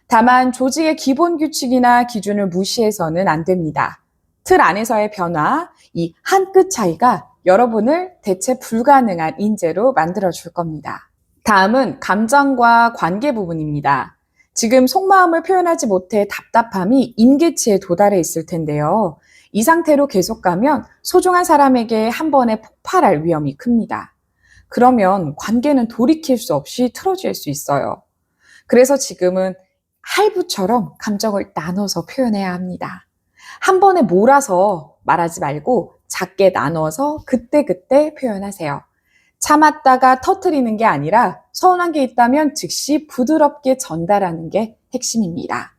다만 조직의 기본 규칙이나 기준을 무시해서는 안 됩니다. 틀 안에서의 변화, 이 한 끗 차이가 여러분을 대체 불가능한 인재로 만들어줄 겁니다. 다음은 감정과 관계 부분입니다. 지금 속마음을 표현하지 못해 답답함이 임계치에 도달해 있을 텐데요. 이 상태로 계속 가면 소중한 사람에게 한 번에 폭발할 위험이 큽니다. 그러면 관계는 돌이킬 수 없이 틀어질 수 있어요. 그래서 지금은 할부처럼 감정을 나눠서 표현해야 합니다. 한 번에 몰아서 말하지 말고 작게 나눠서 그때그때 표현하세요. 참았다가 터뜨리는 게 아니라 서운한 게 있다면 즉시 부드럽게 전달하는 게 핵심입니다.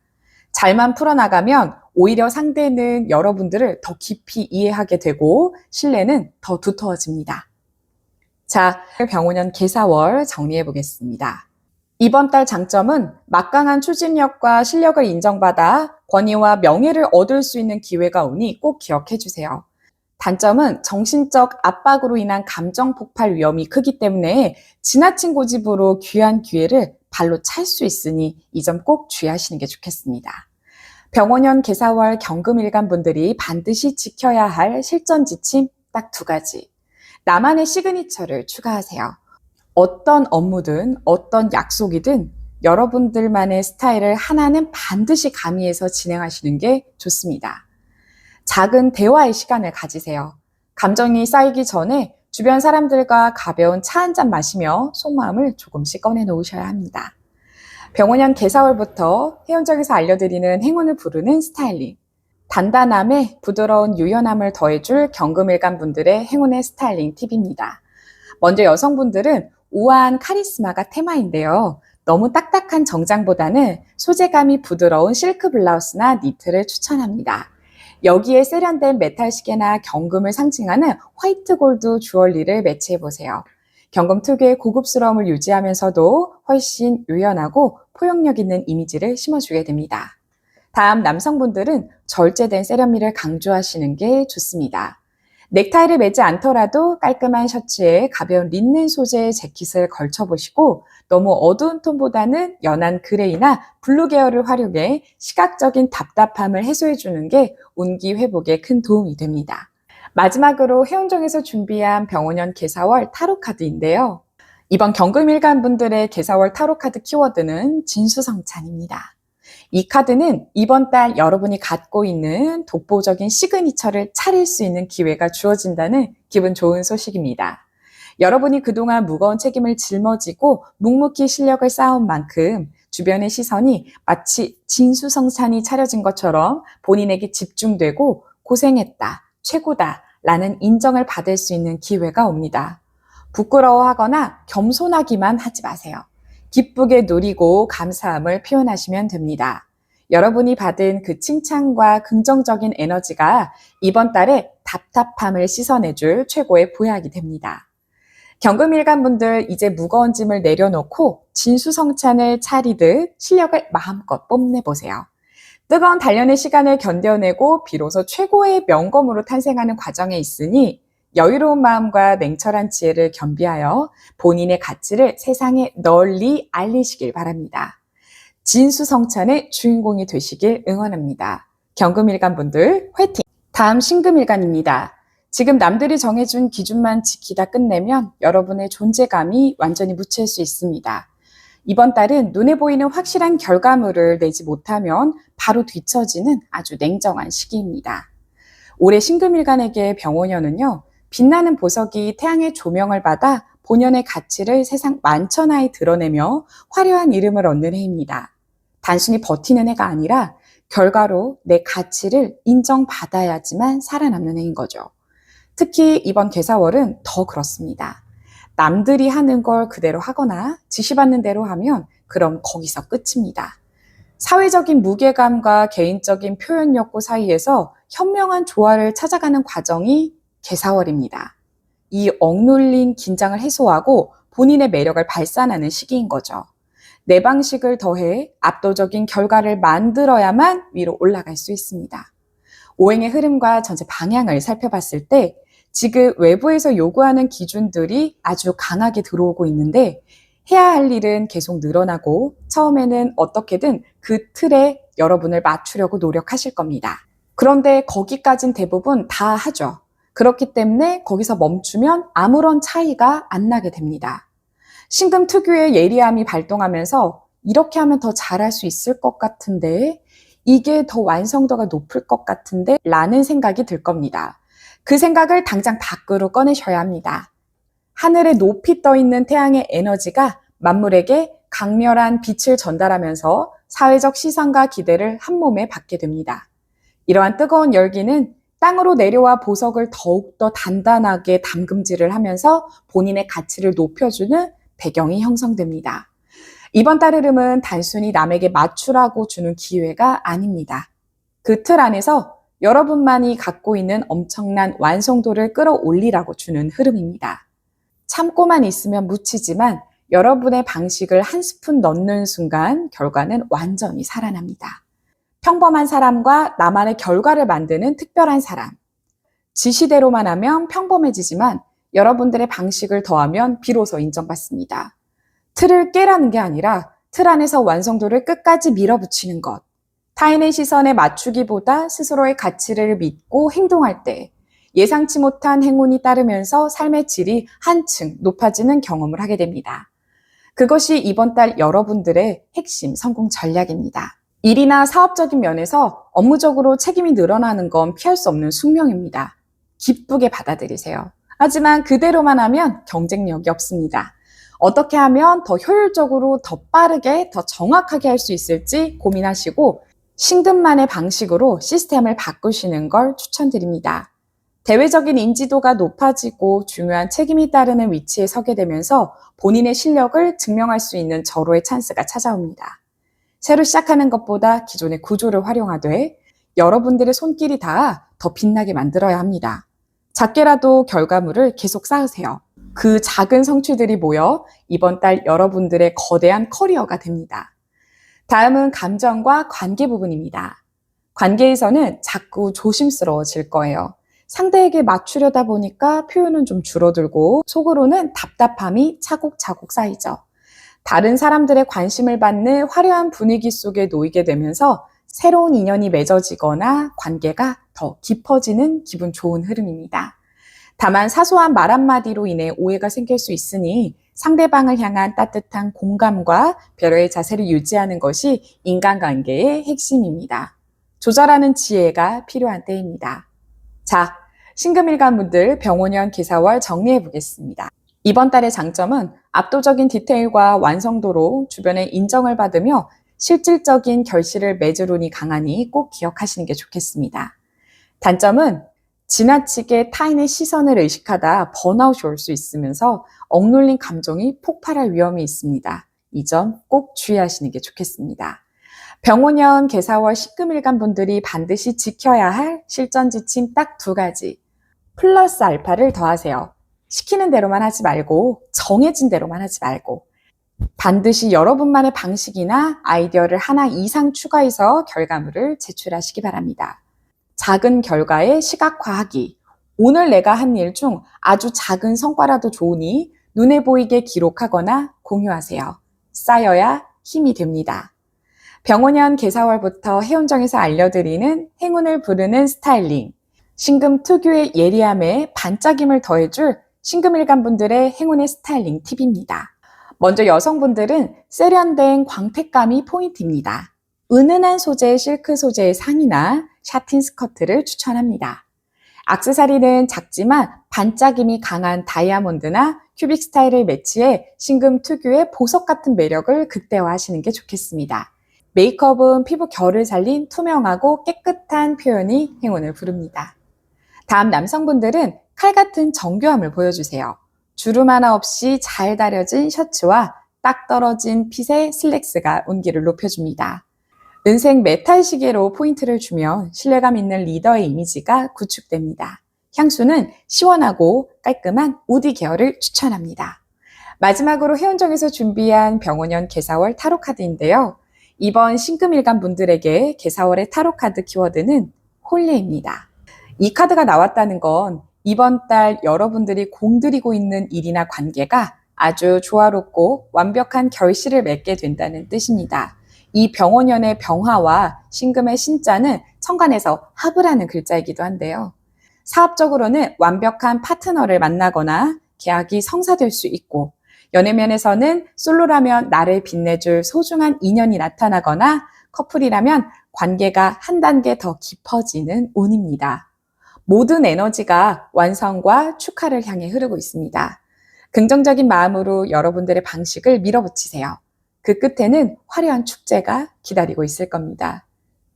잘만 풀어나가면 오히려 상대는 여러분들을 더 깊이 이해하게 되고 신뢰는 더 두터워집니다. 자, 병원연 개사월 정리해 보겠습니다. 이번 달 장점은 막강한 추진력과 실력을 인정받아 권위와 명예를 얻을 수 있는 기회가 오니 꼭 기억해 주세요. 단점은 정신적 압박으로 인한 감정 폭발 위험이 크기 때문에 지나친 고집으로 귀한 기회를 발로 찰 수 있으니 이 점 꼭 주의하시는 게 좋겠습니다. 병원연 개사월 경금일간 분들이 반드시 지켜야 할 실전 지침 딱 2가지. 나만의 시그니처를 추가하세요. 어떤 업무든 어떤 약속이든 여러분들만의 스타일을 하나는 반드시 가미해서 진행하시는 게 좋습니다. 작은 대화의 시간을 가지세요. 감정이 쌓이기 전에 주변 사람들과 가벼운 차 한잔 마시며 속마음을 조금씩 꺼내놓으셔야 합니다. 병원연 개사월부터 해운정에서 알려드리는 행운을 부르는 스타일링. 단단함에 부드러운 유연함을 더해줄 경금일간 분들의 행운의 스타일링 팁입니다. 먼저 여성분들은 우아한 카리스마가 테마인데요. 너무 딱딱한 정장보다는 소재감이 부드러운 실크 블라우스나 니트를 추천합니다. 여기에 세련된 메탈 시계나 경금을 상징하는 화이트 골드 주얼리를 매치해보세요. 경금 특유의 고급스러움을 유지하면서도 훨씬 유연하고 포용력 있는 이미지를 심어주게 됩니다. 다음 남성분들은 절제된 세련미를 강조하시는 게 좋습니다. 넥타이를 매지 않더라도 깔끔한 셔츠에 가벼운 린넨 소재의 재킷을 걸쳐보시고 너무 어두운 톤보다는 연한 그레이나 블루 계열을 활용해 시각적인 답답함을 해소해주는 게 운기 회복에 큰 도움이 됩니다. 마지막으로 해운정에서 준비한 병원연 개사월 타로카드인데요. 이번 경금일간 분들의 개사월 타로카드 키워드는 진수성찬입니다. 이 카드는 이번 달 여러분이 갖고 있는 독보적인 시그니처를 차릴 수 있는 기회가 주어진다는 기분 좋은 소식입니다. 여러분이 그동안 무거운 책임을 짊어지고 묵묵히 실력을 쌓은 만큼 주변의 시선이 마치 진수성찬이 차려진 것처럼 본인에게 집중되고 고생했다, 최고다 라는 인정을 받을 수 있는 기회가 옵니다. 부끄러워하거나 겸손하기만 하지 마세요. 기쁘게 누리고 감사함을 표현하시면 됩니다. 여러분이 받은 그 칭찬과 긍정적인 에너지가 이번 달에 답답함을 씻어내줄 최고의 보약이 됩니다. 경금일간 분들 이제 무거운 짐을 내려놓고 진수성찬을 차리듯 실력을 마음껏 뽐내보세요. 뜨거운 단련의 시간을 견뎌내고 비로소 최고의 명검으로 탄생하는 과정에 있으니 여유로운 마음과 냉철한 지혜를 겸비하여 본인의 가치를 세상에 널리 알리시길 바랍니다. 진수성찬의 주인공이 되시길 응원합니다. 경금일간 분들 화이팅! 다음 신금일간입니다. 지금 남들이 정해준 기준만 지키다 끝내면 여러분의 존재감이 완전히 묻힐 수 있습니다. 이번 달은 눈에 보이는 확실한 결과물을 내지 못하면 바로 뒤처지는 아주 냉정한 시기입니다. 올해 신금일간에게 병원연은요, 빛나는 보석이 태양의 조명을 받아 본연의 가치를 세상 만천하에 드러내며 화려한 이름을 얻는 해입니다. 단순히 버티는 해가 아니라 결과로 내 가치를 인정받아야지만 살아남는 해인 거죠. 특히 이번 개사월은 더 그렇습니다. 남들이 하는 걸 그대로 하거나 지시받는 대로 하면 그럼 거기서 끝입니다. 사회적인 무게감과 개인적인 표현 욕구 사이에서 현명한 조화를 찾아가는 과정이 개사월입니다. 이 억눌린 긴장을 해소하고 본인의 매력을 발산하는 시기인 거죠. 내 방식을 더해 압도적인 결과를 만들어야만 위로 올라갈 수 있습니다. 오행의 흐름과 전체 방향을 살펴봤을 때 지금 외부에서 요구하는 기준들이 아주 강하게 들어오고 있는데 해야 할 일은 계속 늘어나고 처음에는 어떻게든 그 틀에 여러분을 맞추려고 노력하실 겁니다. 그런데 거기까진 대부분 다 하죠. 그렇기 때문에 거기서 멈추면 아무런 차이가 안 나게 됩니다. 신금 특유의 예리함이 발동하면서 이렇게 하면 더 잘할 수 있을 것 같은데 이게 더 완성도가 높을 것 같은데 라는 생각이 들 겁니다. 그 생각을 당장 밖으로 꺼내셔야 합니다. 하늘에 높이 떠 있는 태양의 에너지가 만물에게 강렬한 빛을 전달하면서 사회적 시선과 기대를 한 몸에 받게 됩니다. 이러한 뜨거운 열기는 땅으로 내려와 보석을 더욱더 단단하게 담금질을 하면서 본인의 가치를 높여주는 배경이 형성됩니다. 이번 달 흐름은 단순히 남에게 맞추라고 주는 기회가 아닙니다. 그 틀 안에서 여러분만이 갖고 있는 엄청난 완성도를 끌어올리라고 주는 흐름입니다. 참고만 있으면 묻히지만 여러분의 방식을 한 스푼 넣는 순간 결과는 완전히 살아납니다. 평범한 사람과 나만의 결과를 만드는 특별한 사람. 지시대로만 하면 평범해지지만 여러분들의 방식을 더하면 비로소 인정받습니다. 틀을 깨라는 게 아니라 틀 안에서 완성도를 끝까지 밀어붙이는 것. 타인의 시선에 맞추기보다 스스로의 가치를 믿고 행동할 때 예상치 못한 행운이 따르면서 삶의 질이 한층 높아지는 경험을 하게 됩니다. 그것이 이번 달 여러분들의 핵심 성공 전략입니다. 일이나 사업적인 면에서 업무적으로 책임이 늘어나는 건 피할 수 없는 숙명입니다. 기쁘게 받아들이세요. 하지만 그대로만 하면 경쟁력이 없습니다. 어떻게 하면 더 효율적으로, 더 빠르게, 더 정확하게 할 수 있을지 고민하시고 신금만의 방식으로 시스템을 바꾸시는 걸 추천드립니다. 대외적인 인지도가 높아지고 중요한 책임이 따르는 위치에 서게 되면서 본인의 실력을 증명할 수 있는 절호의 찬스가 찾아옵니다. 새로 시작하는 것보다 기존의 구조를 활용하되 여러분들의 손길이 닿아 더 빛나게 만들어야 합니다. 작게라도 결과물을 계속 쌓으세요. 그 작은 성취들이 모여 이번 달 여러분들의 거대한 커리어가 됩니다. 다음은 감정과 관계 부분입니다. 관계에서는 자꾸 조심스러워질 거예요. 상대에게 맞추려다 보니까 표현은 좀 줄어들고 속으로는 답답함이 차곡차곡 쌓이죠. 다른 사람들의 관심을 받는 화려한 분위기 속에 놓이게 되면서 새로운 인연이 맺어지거나 관계가 더 깊어지는 기분 좋은 흐름입니다. 다만 사소한 말 한마디로 인해 오해가 생길 수 있으니 상대방을 향한 따뜻한 공감과 배려의 자세를 유지하는 것이 인간관계의 핵심입니다. 조절하는 지혜가 필요한 때입니다. 자, 신금일간분들 병원년 기사월 정리해 보겠습니다. 이번 달의 장점은 압도적인 디테일과 완성도로 주변의 인정을 받으며 실질적인 결실을 맺을 운이 강하니 꼭 기억하시는 게 좋겠습니다. 단점은 지나치게 타인의 시선을 의식하다 번아웃이 올 수 있으면서 억눌린 감정이 폭발할 위험이 있습니다. 이 점 꼭 주의하시는 게 좋겠습니다. 병오년 개사월 신금일간 분들이 반드시 지켜야 할 실전 지침 딱 2가지. 플러스 알파를 더하세요. 시키는 대로만 하지 말고 정해진 대로만 하지 말고 반드시 여러분만의 방식이나 아이디어를 하나 이상 추가해서 결과물을 제출하시기 바랍니다. 작은 결과의 시각화하기. 오늘 내가 한 일 중 아주 작은 성과라도 좋으니 눈에 보이게 기록하거나 공유하세요. 쌓여야 힘이 됩니다. 병오년 개사월부터 해운정에서 알려드리는 행운을 부르는 스타일링. 신금 특유의 예리함에 반짝임을 더해줄 신금일간 분들의 행운의 스타일링 팁입니다. 먼저 여성분들은 세련된 광택감이 포인트입니다. 은은한 소재의 실크 소재의 상의나 샤틴 스커트를 추천합니다. 액세서리는 작지만 반짝임이 강한 다이아몬드나 큐빅 스타일을 매치해 신금 특유의 보석 같은 매력을 극대화하시는 게 좋겠습니다. 메이크업은 피부 결을 살린 투명하고 깨끗한 표현이 행운을 부릅니다. 다음 남성분들은 칼 같은 정교함을 보여주세요. 주름 하나 없이 잘 다려진 셔츠와 딱 떨어진 핏의 슬랙스가 운기를 높여줍니다. 은색 메탈 시계로 포인트를 주면 신뢰감 있는 리더의 이미지가 구축됩니다. 향수는 시원하고 깔끔한 우디 계열을 추천합니다. 마지막으로 해운정에서 준비한 병원연 개사월 타로 카드인데요. 이번 신금일간 분들에게 개사월의 타로 카드 키워드는 홀리입니다. 이 카드가 나왔다는 건 이번 달 여러분들이 공들이고 있는 일이나 관계가 아주 조화롭고 완벽한 결실을 맺게 된다는 뜻입니다. 이 병원연의 병화와 신금의 신자는 천간에서 합을 하는 글자이기도 한데요. 사업적으로는 완벽한 파트너를 만나거나 계약이 성사될 수 있고, 연애면에서는 솔로라면 나를 빛내줄 소중한 인연이 나타나거나 커플이라면 관계가 한 단계 더 깊어지는 운입니다. 모든 에너지가 완성과 축하를 향해 흐르고 있습니다. 긍정적인 마음으로 여러분들의 방식을 밀어붙이세요. 그 끝에는 화려한 축제가 기다리고 있을 겁니다.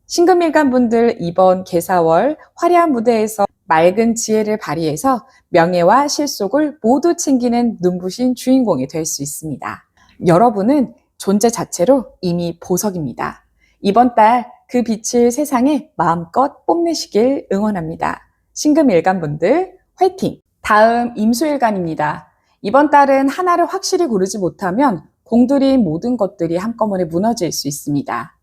신금일간 분들 이번 개사월 화려한 무대에서 맑은 지혜를 발휘해서 명예와 실속을 모두 챙기는 눈부신 주인공이 될 수 있습니다. 여러분은 존재 자체로 이미 보석입니다. 이번 달 그 빛을 세상에 마음껏 뽐내시길 응원합니다. 신금일간 분들 화이팅! 다음 임수일간입니다. 이번 달은 하나를 확실히 고르지 못하면 공들인 모든 것들이 한꺼번에 무너질 수 있습니다.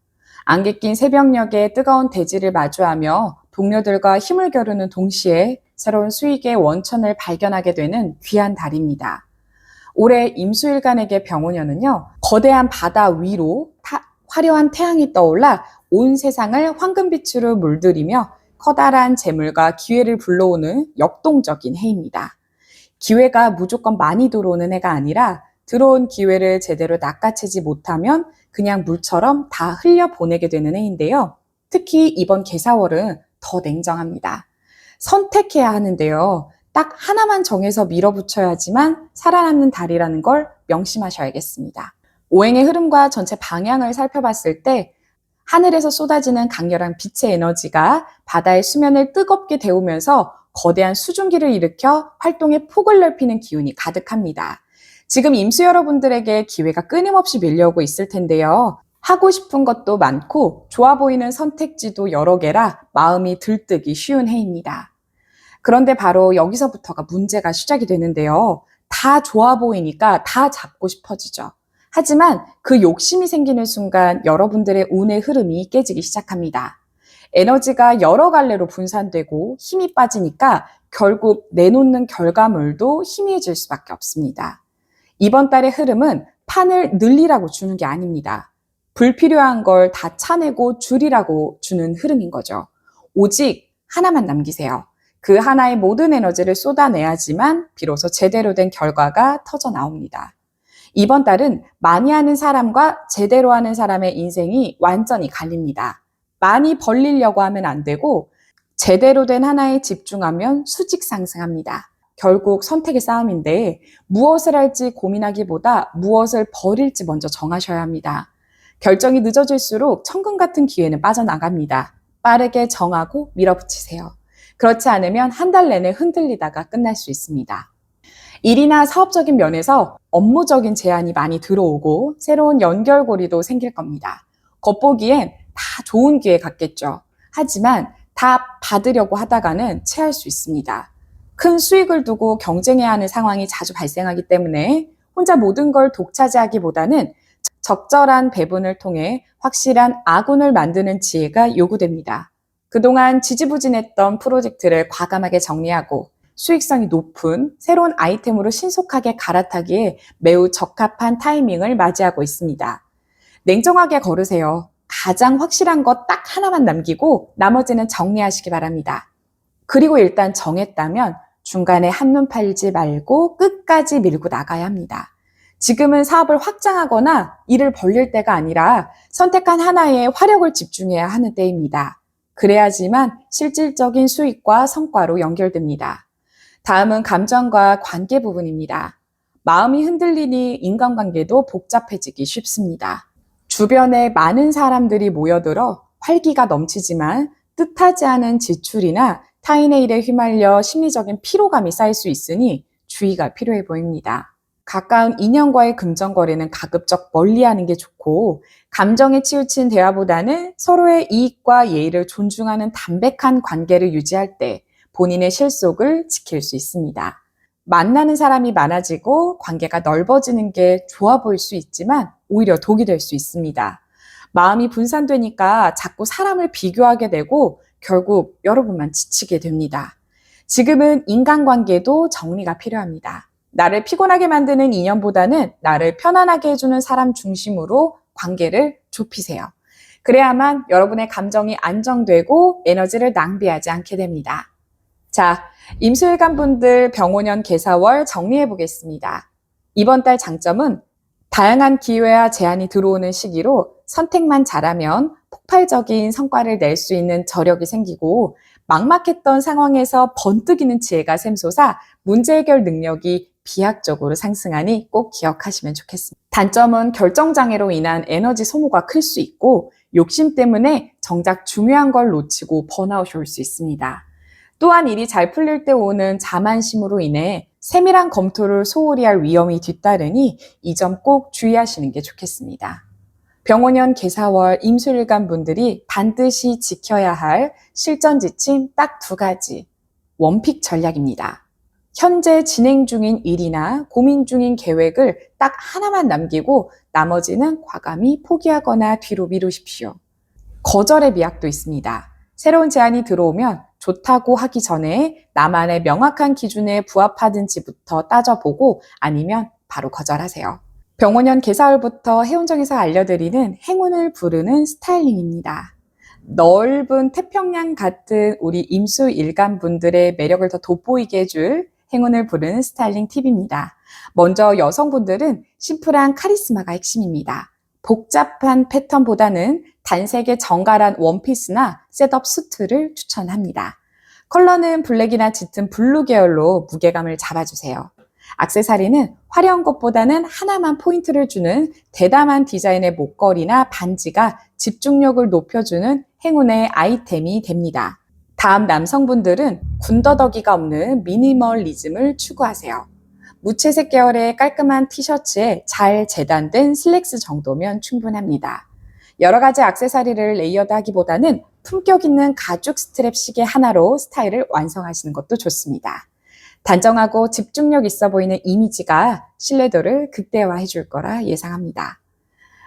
안개 낀 새벽녘에 뜨거운 대지를 마주하며 동료들과 힘을 겨루는 동시에 새로운 수익의 원천을 발견하게 되는 귀한 달입니다. 올해 임수일간에게 병원연은요, 거대한 바다 위로 화려한 태양이 떠올라 온 세상을 황금빛으로 물들이며 커다란 재물과 기회를 불러오는 역동적인 해입니다. 기회가 무조건 많이 들어오는 해가 아니라 들어온 기회를 제대로 낚아채지 못하면 그냥 물처럼 다 흘려보내게 되는 해인데요. 특히 이번 개사월은 더 냉정합니다. 선택해야 하는데요. 딱 하나만 정해서 밀어붙여야지만 살아남는 달이라는 걸 명심하셔야겠습니다. 오행의 흐름과 전체 방향을 살펴봤을 때 하늘에서 쏟아지는 강렬한 빛의 에너지가 바다의 수면을 뜨겁게 데우면서 거대한 수증기를 일으켜 활동의 폭을 넓히는 기운이 가득합니다. 지금 임수 여러분들에게 기회가 끊임없이 밀려오고 있을 텐데요. 하고 싶은 것도 많고 좋아 보이는 선택지도 여러 개라 마음이 들뜨기 쉬운 해입니다. 그런데 바로 여기서부터가 문제가 시작이 되는데요. 다 좋아 보이니까 다 잡고 싶어지죠. 하지만 그 욕심이 생기는 순간 여러분들의 운의 흐름이 깨지기 시작합니다. 에너지가 여러 갈래로 분산되고 힘이 빠지니까 결국 내놓는 결과물도 희미해질 수밖에 없습니다. 이번 달의 흐름은 판을 늘리라고 주는 게 아닙니다. 불필요한 걸 다 차내고 줄이라고 주는 흐름인 거죠. 오직 하나만 남기세요. 그 하나의 모든 에너지를 쏟아내야지만 비로소 제대로 된 결과가 터져 나옵니다. 이번 달은 많이 하는 사람과 제대로 하는 사람의 인생이 완전히 갈립니다. 많이 벌리려고 하면 안 되고 제대로 된 하나에 집중하면 수직 상승합니다. 결국 선택의 싸움인데 무엇을 할지 고민하기보다 무엇을 버릴지 먼저 정하셔야 합니다. 결정이 늦어질수록 천금 같은 기회는 빠져나갑니다. 빠르게 정하고 밀어붙이세요. 그렇지 않으면 한 달 내내 흔들리다가 끝날 수 있습니다. 일이나 사업적인 면에서 업무적인 제안이 많이 들어오고 새로운 연결고리도 생길 겁니다. 겉보기엔 다 좋은 기회 같겠죠. 하지만 다 받으려고 하다가는 체할 수 있습니다. 큰 수익을 두고 경쟁해야 하는 상황이 자주 발생하기 때문에 혼자 모든 걸 독차지하기보다는 적절한 배분을 통해 확실한 아군을 만드는 지혜가 요구됩니다. 그동안 지지부진했던 프로젝트를 과감하게 정리하고 수익성이 높은 새로운 아이템으로 신속하게 갈아타기에 매우 적합한 타이밍을 맞이하고 있습니다. 냉정하게 걸으세요. 가장 확실한 것 딱 하나만 남기고 나머지는 정리하시기 바랍니다. 그리고 일단 정했다면 중간에 한눈 팔지 말고 끝까지 밀고 나가야 합니다. 지금은 사업을 확장하거나 일을 벌릴 때가 아니라 선택한 하나에 화력을 집중해야 하는 때입니다. 그래야지만 실질적인 수익과 성과로 연결됩니다. 다음은 감정과 관계 부분입니다. 마음이 흔들리니 인간관계도 복잡해지기 쉽습니다. 주변에 많은 사람들이 모여들어 활기가 넘치지만 뜻하지 않은 지출이나 타인의 일에 휘말려 심리적인 피로감이 쌓일 수 있으니 주의가 필요해 보입니다. 가까운 인연과의 금전거래는 가급적 멀리하는 게 좋고 감정에 치우친 대화보다는 서로의 이익과 예의를 존중하는 담백한 관계를 유지할 때 본인의 실속을 지킬 수 있습니다. 만나는 사람이 많아지고 관계가 넓어지는 게 좋아 보일 수 있지만 오히려 독이 될 수 있습니다. 마음이 분산되니까 자꾸 사람을 비교하게 되고 결국 여러분만 지치게 됩니다. 지금은 인간관계도 정리가 필요합니다. 나를 피곤하게 만드는 인연보다는 나를 편안하게 해주는 사람 중심으로 관계를 좁히세요. 그래야만 여러분의 감정이 안정되고 에너지를 낭비하지 않게 됩니다. 자, 임수일간 분들 병오년 개사월 정리해 보겠습니다. 이번 달 장점은 다양한 기회와 제안이 들어오는 시기로 선택만 잘하면 폭발적인 성과를 낼 수 있는 저력이 생기고 막막했던 상황에서 번뜩이는 지혜가 샘솟아 문제 해결 능력이 비약적으로 상승하니 꼭 기억하시면 좋겠습니다. 단점은 결정장애로 인한 에너지 소모가 클 수 있고 욕심 때문에 정작 중요한 걸 놓치고 번아웃이 올 수 있습니다. 또한 일이 잘 풀릴 때 오는 자만심으로 인해 세밀한 검토를 소홀히 할 위험이 뒤따르니 이 점 꼭 주의하시는 게 좋겠습니다. 병오년 개사월 임수일간 분들이 반드시 지켜야 할 실전 지침 딱 2가지. 원픽 전략입니다. 현재 진행 중인 일이나 고민 중인 계획을 딱 하나만 남기고 나머지는 과감히 포기하거나 뒤로 미루십시오. 거절의 미학도 있습니다. 새로운 제안이 들어오면 좋다고 하기 전에 나만의 명확한 기준에 부합하는지부터 따져보고 아니면 바로 거절하세요. 병오년 개사월부터 해운정에서 알려드리는 행운을 부르는 스타일링입니다. 넓은 태평양 같은 우리 임수일간 분들의 매력을 더 돋보이게 해줄 행운을 부르는 스타일링 팁입니다. 먼저 여성분들은 심플한 카리스마가 핵심입니다. 복잡한 패턴보다는 단색의 정갈한 원피스나 셋업 수트를 추천합니다. 컬러는 블랙이나 짙은 블루 계열로 무게감을 잡아주세요. 액세서리는 화려한 것보다는 하나만 포인트를 주는 대담한 디자인의 목걸이나 반지가 집중력을 높여주는 행운의 아이템이 됩니다. 다음 남성분들은 군더더기가 없는 미니멀리즘을 추구하세요. 무채색 계열의 깔끔한 티셔츠에 잘 재단된 슬랙스 정도면 충분합니다. 여러 가지 액세서리를 레이어드하기보다는 품격 있는 가죽 스트랩 시계 하나로 스타일을 완성하시는 것도 좋습니다. 단정하고 집중력 있어 보이는 이미지가 신뢰도를 극대화해 줄 거라 예상합니다.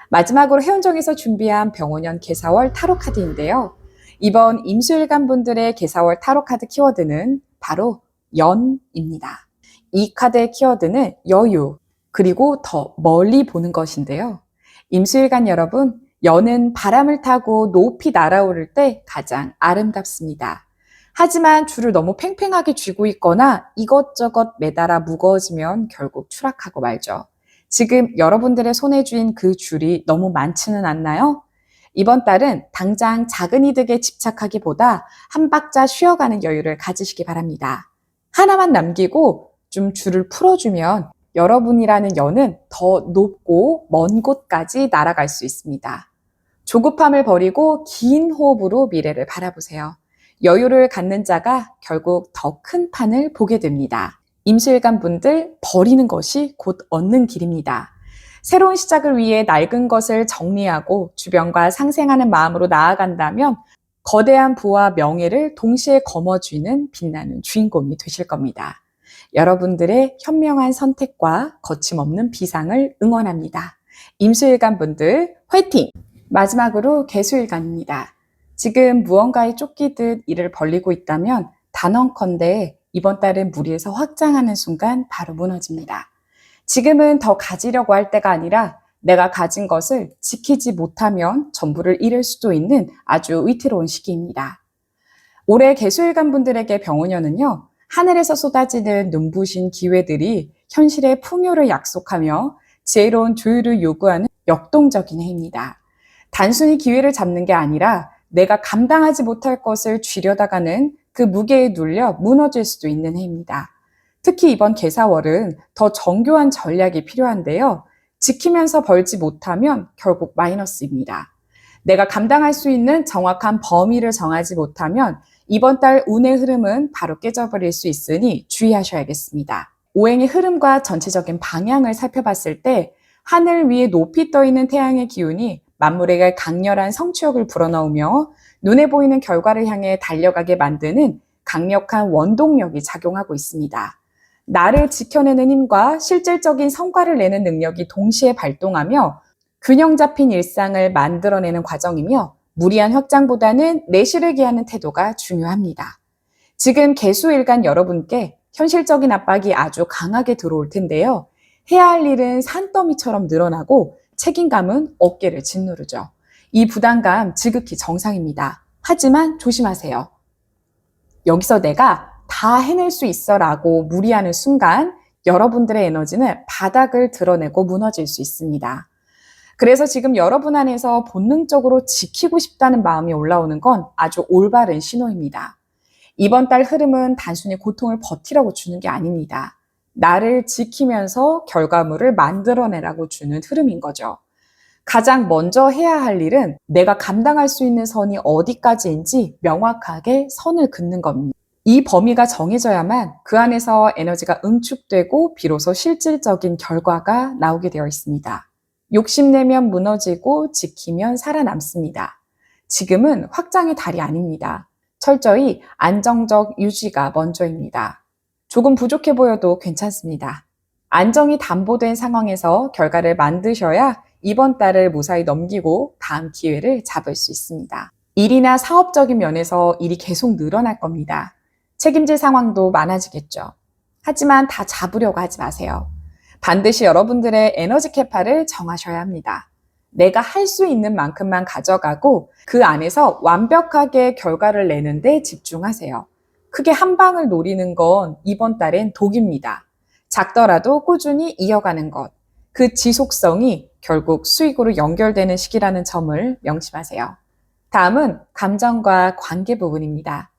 마지막으로 해운정에서 준비한 병오년 개사월 타로 카드인데요. 이번 임수일간 분들의 개사월 타로 카드 키워드는 바로 연입니다. 이 카드의 키워드는 여유, 그리고 더 멀리 보는 것인데요. 임수일간 여러분, 연은 바람을 타고 높이 날아오를 때 가장 아름답습니다. 하지만 줄을 너무 팽팽하게 쥐고 있거나 이것저것 매달아 무거워지면 결국 추락하고 말죠. 지금 여러분들의 손에 쥔 그 줄이 너무 많지는 않나요? 이번 달은 당장 작은 이득에 집착하기보다 한 박자 쉬어가는 여유를 가지시기 바랍니다. 하나만 남기고 좀 줄을 풀어주면 여러분이라는 연은 더 높고 먼 곳까지 날아갈 수 있습니다. 조급함을 버리고 긴 호흡으로 미래를 바라보세요. 여유를 갖는 자가 결국 더 큰 판을 보게 됩니다. 임수일간 분들, 버리는 것이 곧 얻는 길입니다. 새로운 시작을 위해 낡은 것을 정리하고 주변과 상생하는 마음으로 나아간다면 거대한 부와 명예를 동시에 거머쥐는 빛나는 주인공이 되실 겁니다. 여러분들의 현명한 선택과 거침없는 비상을 응원합니다. 임수일간 분들 화이팅! 마지막으로 개수일간입니다. 지금 무언가에 쫓기듯 일을 벌리고 있다면 단언컨대 이번 달은 무리해서 확장하는 순간 바로 무너집니다. 지금은 더 가지려고 할 때가 아니라 내가 가진 것을 지키지 못하면 전부를 잃을 수도 있는 아주 위태로운 시기입니다. 올해 개수일간 분들에게 병오년은요, 하늘에서 쏟아지는 눈부신 기회들이 현실의 풍요를 약속하며 지혜로운 조율을 요구하는 역동적인 해입니다. 단순히 기회를 잡는 게 아니라 내가 감당하지 못할 것을 쥐려다가는 그 무게에 눌려 무너질 수도 있는 해입니다. 특히 이번 개사월은 더 정교한 전략이 필요한데요. 지키면서 벌지 못하면 결국 마이너스입니다. 내가 감당할 수 있는 정확한 범위를 정하지 못하면 이번 달 운의 흐름은 바로 깨져버릴 수 있으니 주의하셔야겠습니다. 오행의 흐름과 전체적인 방향을 살펴봤을 때 하늘 위에 높이 떠 있는 태양의 기운이 만물에게 강렬한 성취욕을 불어넣으며 눈에 보이는 결과를 향해 달려가게 만드는 강력한 원동력이 작용하고 있습니다. 나를 지켜내는 힘과 실질적인 성과를 내는 능력이 동시에 발동하며 균형 잡힌 일상을 만들어내는 과정이며 무리한 확장보다는 내실을 기하는 태도가 중요합니다. 지금 개수일간 여러분께 현실적인 압박이 아주 강하게 들어올 텐데요. 해야 할 일은 산더미처럼 늘어나고 책임감은 어깨를 짓누르죠. 이 부담감 지극히 정상입니다. 하지만 조심하세요. 여기서 내가 다 해낼 수 있어라고 무리하는 순간 여러분들의 에너지는 바닥을 드러내고 무너질 수 있습니다. 그래서 지금 여러분 안에서 본능적으로 지키고 싶다는 마음이 올라오는 건 아주 올바른 신호입니다. 이번 달 흐름은 단순히 고통을 버티라고 주는 게 아닙니다. 나를 지키면서 결과물을 만들어내라고 주는 흐름인 거죠. 가장 먼저 해야 할 일은 내가 감당할 수 있는 선이 어디까지인지 명확하게 선을 긋는 겁니다. 이 범위가 정해져야만 그 안에서 에너지가 응축되고 비로소 실질적인 결과가 나오게 되어 있습니다. 욕심내면 무너지고 지키면 살아남습니다. 지금은 확장의 달이 아닙니다. 철저히 안정적 유지가 먼저입니다. 조금 부족해 보여도 괜찮습니다. 안정이 담보된 상황에서 결과를 만드셔야 이번 달을 무사히 넘기고 다음 기회를 잡을 수 있습니다. 일이나 사업적인 면에서 일이 계속 늘어날 겁니다. 책임질 상황도 많아지겠죠. 하지만 다 잡으려고 하지 마세요. 반드시 여러분들의 에너지 캐파를 정하셔야 합니다. 내가 할 수 있는 만큼만 가져가고 그 안에서 완벽하게 결과를 내는데 집중하세요. 크게 한 방을 노리는 건 이번 달엔 독입니다. 작더라도 꾸준히 이어가는 것. 그 지속성이 결국 수익으로 연결되는 시기라는 점을 명심하세요. 다음은 감정과 관계 부분입니다.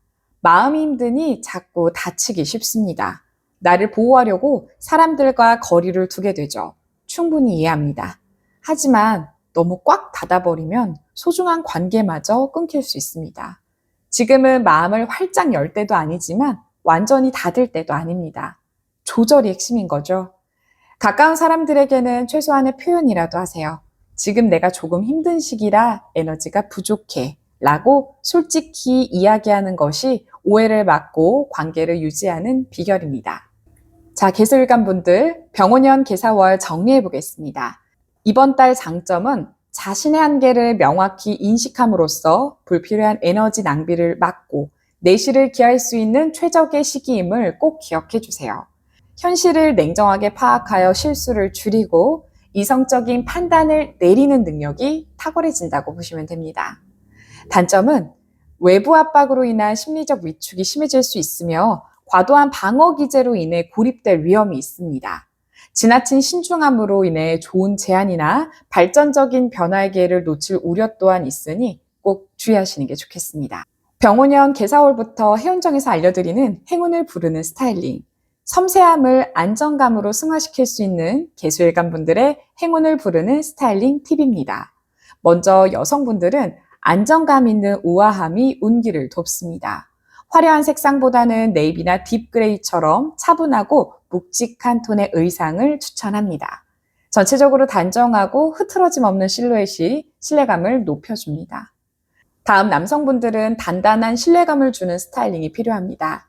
마음이 힘드니 자꾸 다치기 쉽습니다. 나를 보호하려고 사람들과 거리를 두게 되죠. 충분히 이해합니다. 하지만 너무 꽉 닫아버리면 소중한 관계마저 끊길 수 있습니다. 지금은 마음을 활짝 열 때도 아니지만 완전히 닫을 때도 아닙니다. 조절이 핵심인 거죠. 가까운 사람들에게는 최소한의 표현이라도 하세요. 지금 내가 조금 힘든 시기라 에너지가 부족해 라고 솔직히 이야기하는 것이 오해를 막고 관계를 유지하는 비결입니다. 자, 개수일간 분들, 병원년 개사월 정리해 보겠습니다. 이번 달 장점은 자신의 한계를 명확히 인식함으로써 불필요한 에너지 낭비를 막고 내실을 기할 수 있는 최적의 시기임을 꼭 기억해 주세요. 현실을 냉정하게 파악하여 실수를 줄이고 이성적인 판단을 내리는 능력이 탁월해진다고 보시면 됩니다. 단점은 외부 압박으로 인한 심리적 위축이 심해질 수 있으며 과도한 방어 기제로 인해 고립될 위험이 있습니다. 지나친 신중함으로 인해 좋은 제안이나 발전적인 변화의 기회를 놓칠 우려 또한 있으니 꼭 주의하시는 게 좋겠습니다. 병원년 개사월부터 해운정에서 알려드리는 행운을 부르는 스타일링, 섬세함을 안정감으로 승화시킬 수 있는 개수일간 분들의 행운을 부르는 스타일링 팁입니다. 먼저 여성분들은 안정감 있는 우아함이 운기를 돕습니다. 화려한 색상보다는 네이비나 딥그레이처럼 차분하고 묵직한 톤의 의상을 추천합니다. 전체적으로 단정하고 흐트러짐 없는 실루엣이 신뢰감을 높여줍니다. 다음 남성분들은 단단한 신뢰감을 주는 스타일링이 필요합니다.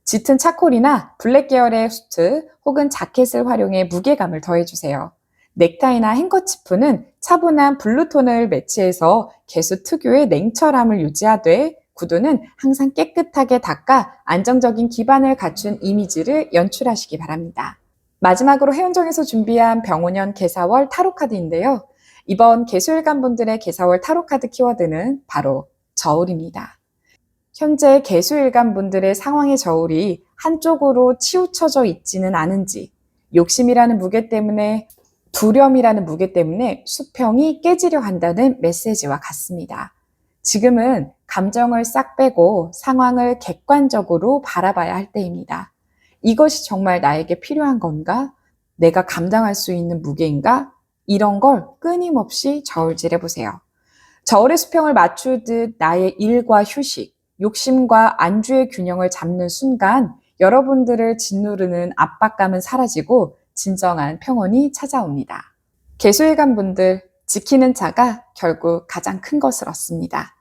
짙은 차콜이나 블랙 계열의 수트 혹은 자켓을 활용해 무게감을 더해주세요. 넥타이나 행커치프는 차분한 블루톤을 매치해서 개수 특유의 냉철함을 유지하되 구두는 항상 깨끗하게 닦아 안정적인 기반을 갖춘 이미지를 연출하시기 바랍니다. 마지막으로 해운정에서 준비한 병원년 개사월 타로카드인데요. 이번 개수일간 분들의 개사월 타로카드 키워드는 바로 저울입니다. 현재 개수일간 분들의 상황의 저울이 한쪽으로 치우쳐져 있지는 않은지, 욕심이라는 무게 때문에, 두려움이라는 무게 때문에 수평이 깨지려 한다는 메시지와 같습니다. 지금은 감정을 싹 빼고 상황을 객관적으로 바라봐야 할 때입니다. 이것이 정말 나에게 필요한 건가? 내가 감당할 수 있는 무게인가? 이런 걸 끊임없이 저울질해 보세요. 저울의 수평을 맞추듯 나의 일과 휴식, 욕심과 안주의 균형을 잡는 순간 여러분들을 짓누르는 압박감은 사라지고 진정한 평온이 찾아옵니다. 개수일간 분들, 지키는 자가 결국 가장 큰 것을 얻습니다.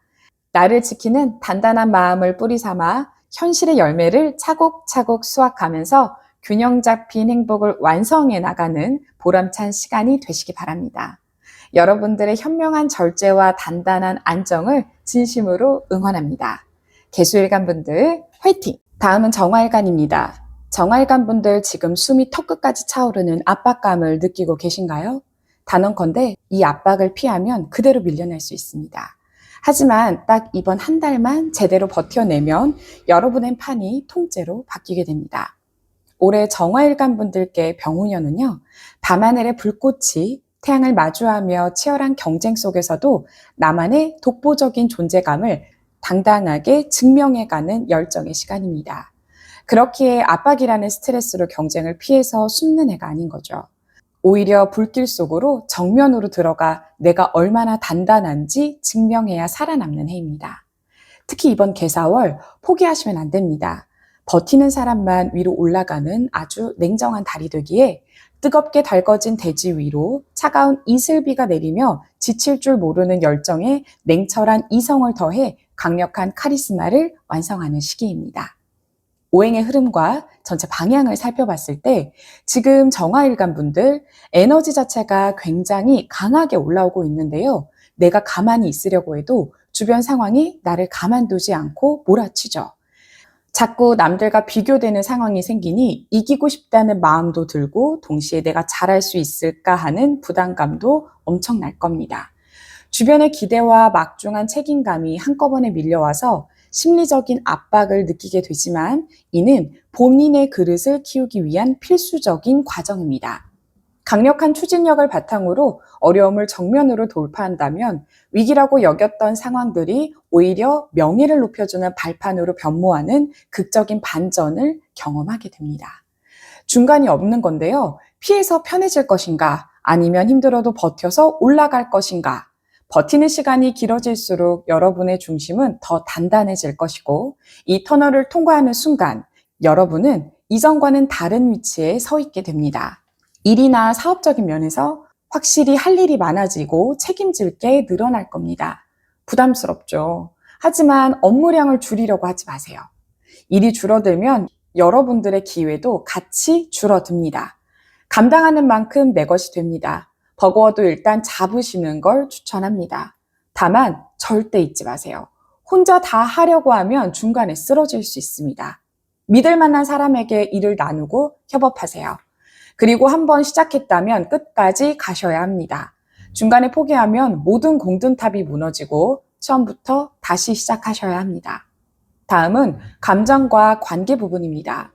나를 지키는 단단한 마음을 뿌리 삼아 현실의 열매를 차곡차곡 수확하면서 균형 잡힌 행복을 완성해 나가는 보람찬 시간이 되시기 바랍니다. 여러분들의 현명한 절제와 단단한 안정을 진심으로 응원합니다. 개수일간 분들 화이팅! 다음은 정화일간입니다. 정화일간 분들 지금 숨이 턱끝까지 차오르는 압박감을 느끼고 계신가요? 단언컨대 이 압박을 피하면 그대로 밀려날 수 있습니다. 하지만 딱 이번 한 달만 제대로 버텨내면 여러분의 판이 통째로 바뀌게 됩니다. 올해 정화일간 분들께 병우년은요, 밤하늘의 불꽃이 태양을 마주하며 치열한 경쟁 속에서도 나만의 독보적인 존재감을 당당하게 증명해가는 열정의 시간입니다. 그렇기에 압박이라는 스트레스로 경쟁을 피해서 숨는 애가 아닌 거죠. 오히려 불길 속으로 정면으로 들어가 내가 얼마나 단단한지 증명해야 살아남는 해입니다. 특히 이번 개사월 포기하시면 안 됩니다. 버티는 사람만 위로 올라가는 아주 냉정한 달이 되기에 뜨겁게 달궈진 대지 위로 차가운 이슬비가 내리며 지칠 줄 모르는 열정에 냉철한 이성을 더해 강력한 카리스마를 완성하는 시기입니다. 오행의 흐름과 전체 방향을 살펴봤을 때 지금 정화일간 분들 에너지 자체가 굉장히 강하게 올라오고 있는데요. 내가 가만히 있으려고 해도 주변 상황이 나를 가만두지 않고 몰아치죠. 자꾸 남들과 비교되는 상황이 생기니 이기고 싶다는 마음도 들고 동시에 내가 잘할 수 있을까 하는 부담감도 엄청날 겁니다. 주변의 기대와 막중한 책임감이 한꺼번에 밀려와서 심리적인 압박을 느끼게 되지만 이는 본인의 그릇을 키우기 위한 필수적인 과정입니다. 강력한 추진력을 바탕으로 어려움을 정면으로 돌파한다면 위기라고 여겼던 상황들이 오히려 명예를 높여주는 발판으로 변모하는 극적인 반전을 경험하게 됩니다. 중간이 없는 건데요. 피해서 편해질 것인가 아니면 힘들어도 버텨서 올라갈 것인가. 버티는 시간이 길어질수록 여러분의 중심은 더 단단해질 것이고 이 터널을 통과하는 순간 여러분은 이전과는 다른 위치에 서 있게 됩니다. 일이나 사업적인 면에서 확실히 할 일이 많아지고 책임질 게 늘어날 겁니다. 부담스럽죠. 하지만 업무량을 줄이려고 하지 마세요. 일이 줄어들면 여러분들의 기회도 같이 줄어듭니다. 감당하는 만큼 내 것이 됩니다. 버거워도 일단 잡으시는 걸 추천합니다. 다만 절대 잊지 마세요. 혼자 다 하려고 하면 중간에 쓰러질 수 있습니다. 믿을 만한 사람에게 일을 나누고 협업하세요. 그리고 한번 시작했다면 끝까지 가셔야 합니다. 중간에 포기하면 모든 공든탑이 무너지고 처음부터 다시 시작하셔야 합니다. 다음은 감정과 관계 부분입니다.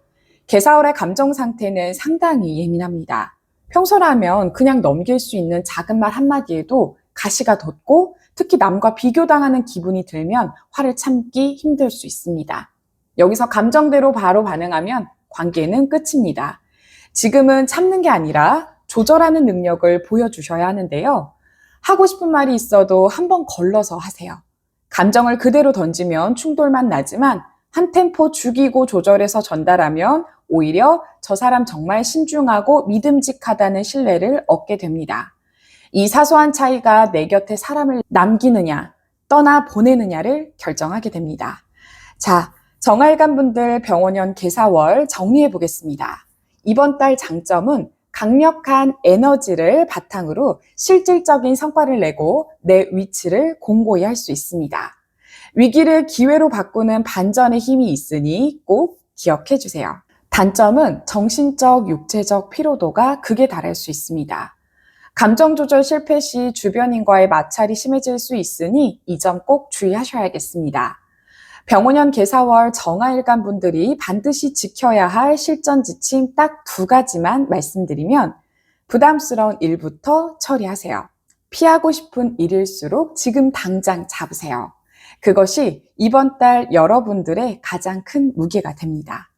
개사월의 감정 상태는 상당히 예민합니다. 평소라면 그냥 넘길 수 있는 작은 말 한마디에도 가시가 돋고 특히 남과 비교당하는 기분이 들면 화를 참기 힘들 수 있습니다. 여기서 감정대로 바로 반응하면 관계는 끝입니다. 지금은 참는 게 아니라 조절하는 능력을 보여주셔야 하는데요. 하고 싶은 말이 있어도 한번 걸러서 하세요. 감정을 그대로 던지면 충돌만 나지만 한 템포 죽이고 조절해서 전달하면 오히려 저 사람 정말 신중하고 믿음직하다는 신뢰를 얻게 됩니다. 이 사소한 차이가 내 곁에 사람을 남기느냐, 떠나 보내느냐를 결정하게 됩니다. 자, 정화일간 분들 병원연 개사월 정리해 보겠습니다. 이번 달 장점은 강력한 에너지를 바탕으로 실질적인 성과를 내고 내 위치를 공고히 할 수 있습니다. 위기를 기회로 바꾸는 반전의 힘이 있으니 꼭 기억해 주세요. 단점은 정신적, 육체적 피로도가 극에 달할 수 있습니다. 감정 조절 실패 시 주변인과의 마찰이 심해질 수 있으니 이 점 꼭 주의하셔야겠습니다. 병원연 개사월 정화일간 분들이 반드시 지켜야 할 실전 지침 딱 2가지만 말씀드리면 부담스러운 일부터 처리하세요. 피하고 싶은 일일수록 지금 당장 잡으세요. 그것이 이번 달 여러분들의 가장 큰 무게가 됩니다.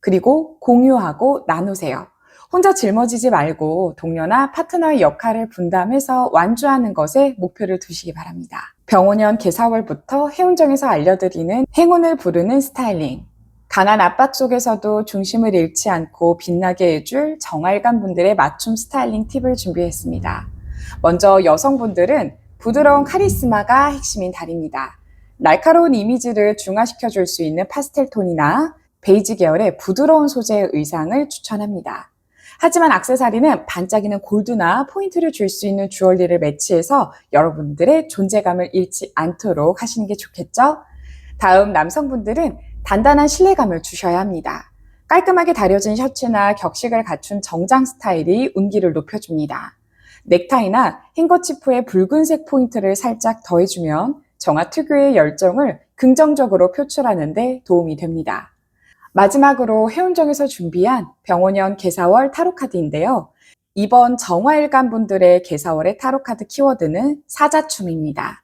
그리고 공유하고 나누세요. 혼자 짊어지지 말고 동료나 파트너의 역할을 분담해서 완주하는 것에 목표를 두시기 바랍니다. 병원연 개사월부터 해운정에서 알려드리는 행운을 부르는 스타일링. 강한 압박 속에서도 중심을 잃지 않고 빛나게 해줄 정화일간 분들의 맞춤 스타일링 팁을 준비했습니다. 먼저 여성분들은 부드러운 카리스마가 핵심인 달입니다. 날카로운 이미지를 중화시켜줄 수 있는 파스텔 톤이나 베이지 계열의 부드러운 소재의 의상을 추천합니다. 하지만 액세서리는 반짝이는 골드나 포인트를 줄 수 있는 주얼리를 매치해서 여러분들의 존재감을 잃지 않도록 하시는 게 좋겠죠? 다음 남성분들은 단단한 신뢰감을 주셔야 합니다. 깔끔하게 다려진 셔츠나 격식을 갖춘 정장 스타일이 운기를 높여줍니다. 넥타이나 행거치프에 붉은색 포인트를 살짝 더해주면 정화 특유의 열정을 긍정적으로 표출하는 데 도움이 됩니다. 마지막으로 해운정에서 준비한 병원연 개사월 타로카드인데요. 이번 정화일간 분들의 개사월의 타로카드 키워드는 사자춤입니다.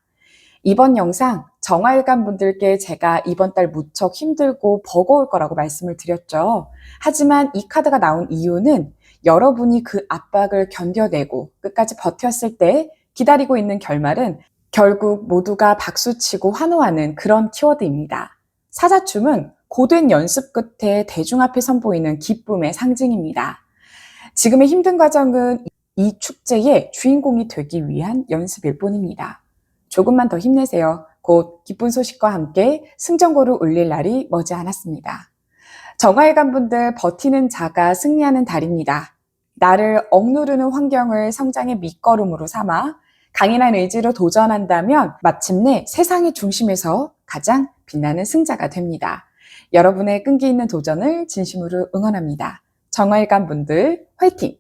이번 영상 정화일간 분들께 제가 이번 달 무척 힘들고 버거울 거라고 말씀을 드렸죠. 하지만 이 카드가 나온 이유는 여러분이 그 압박을 견뎌내고 끝까지 버텼을 때 기다리고 있는 결말은 결국 모두가 박수치고 환호하는 그런 키워드입니다. 사자춤은 고된 연습 끝에 대중 앞에 선보이는 기쁨의 상징입니다. 지금의 힘든 과정은 이 축제의 주인공이 되기 위한 연습일 뿐입니다. 조금만 더 힘내세요. 곧 기쁜 소식과 함께 승전고를 울릴 날이 머지않았습니다. 정화일간 분들 버티는 자가 승리하는 달입니다. 나를 억누르는 환경을 성장의 밑거름으로 삼아 강인한 의지로 도전한다면 마침내 세상의 중심에서 가장 빛나는 승자가 됩니다. 여러분의 끈기 있는 도전을 진심으로 응원합니다. 정화일간 분들 화이팅!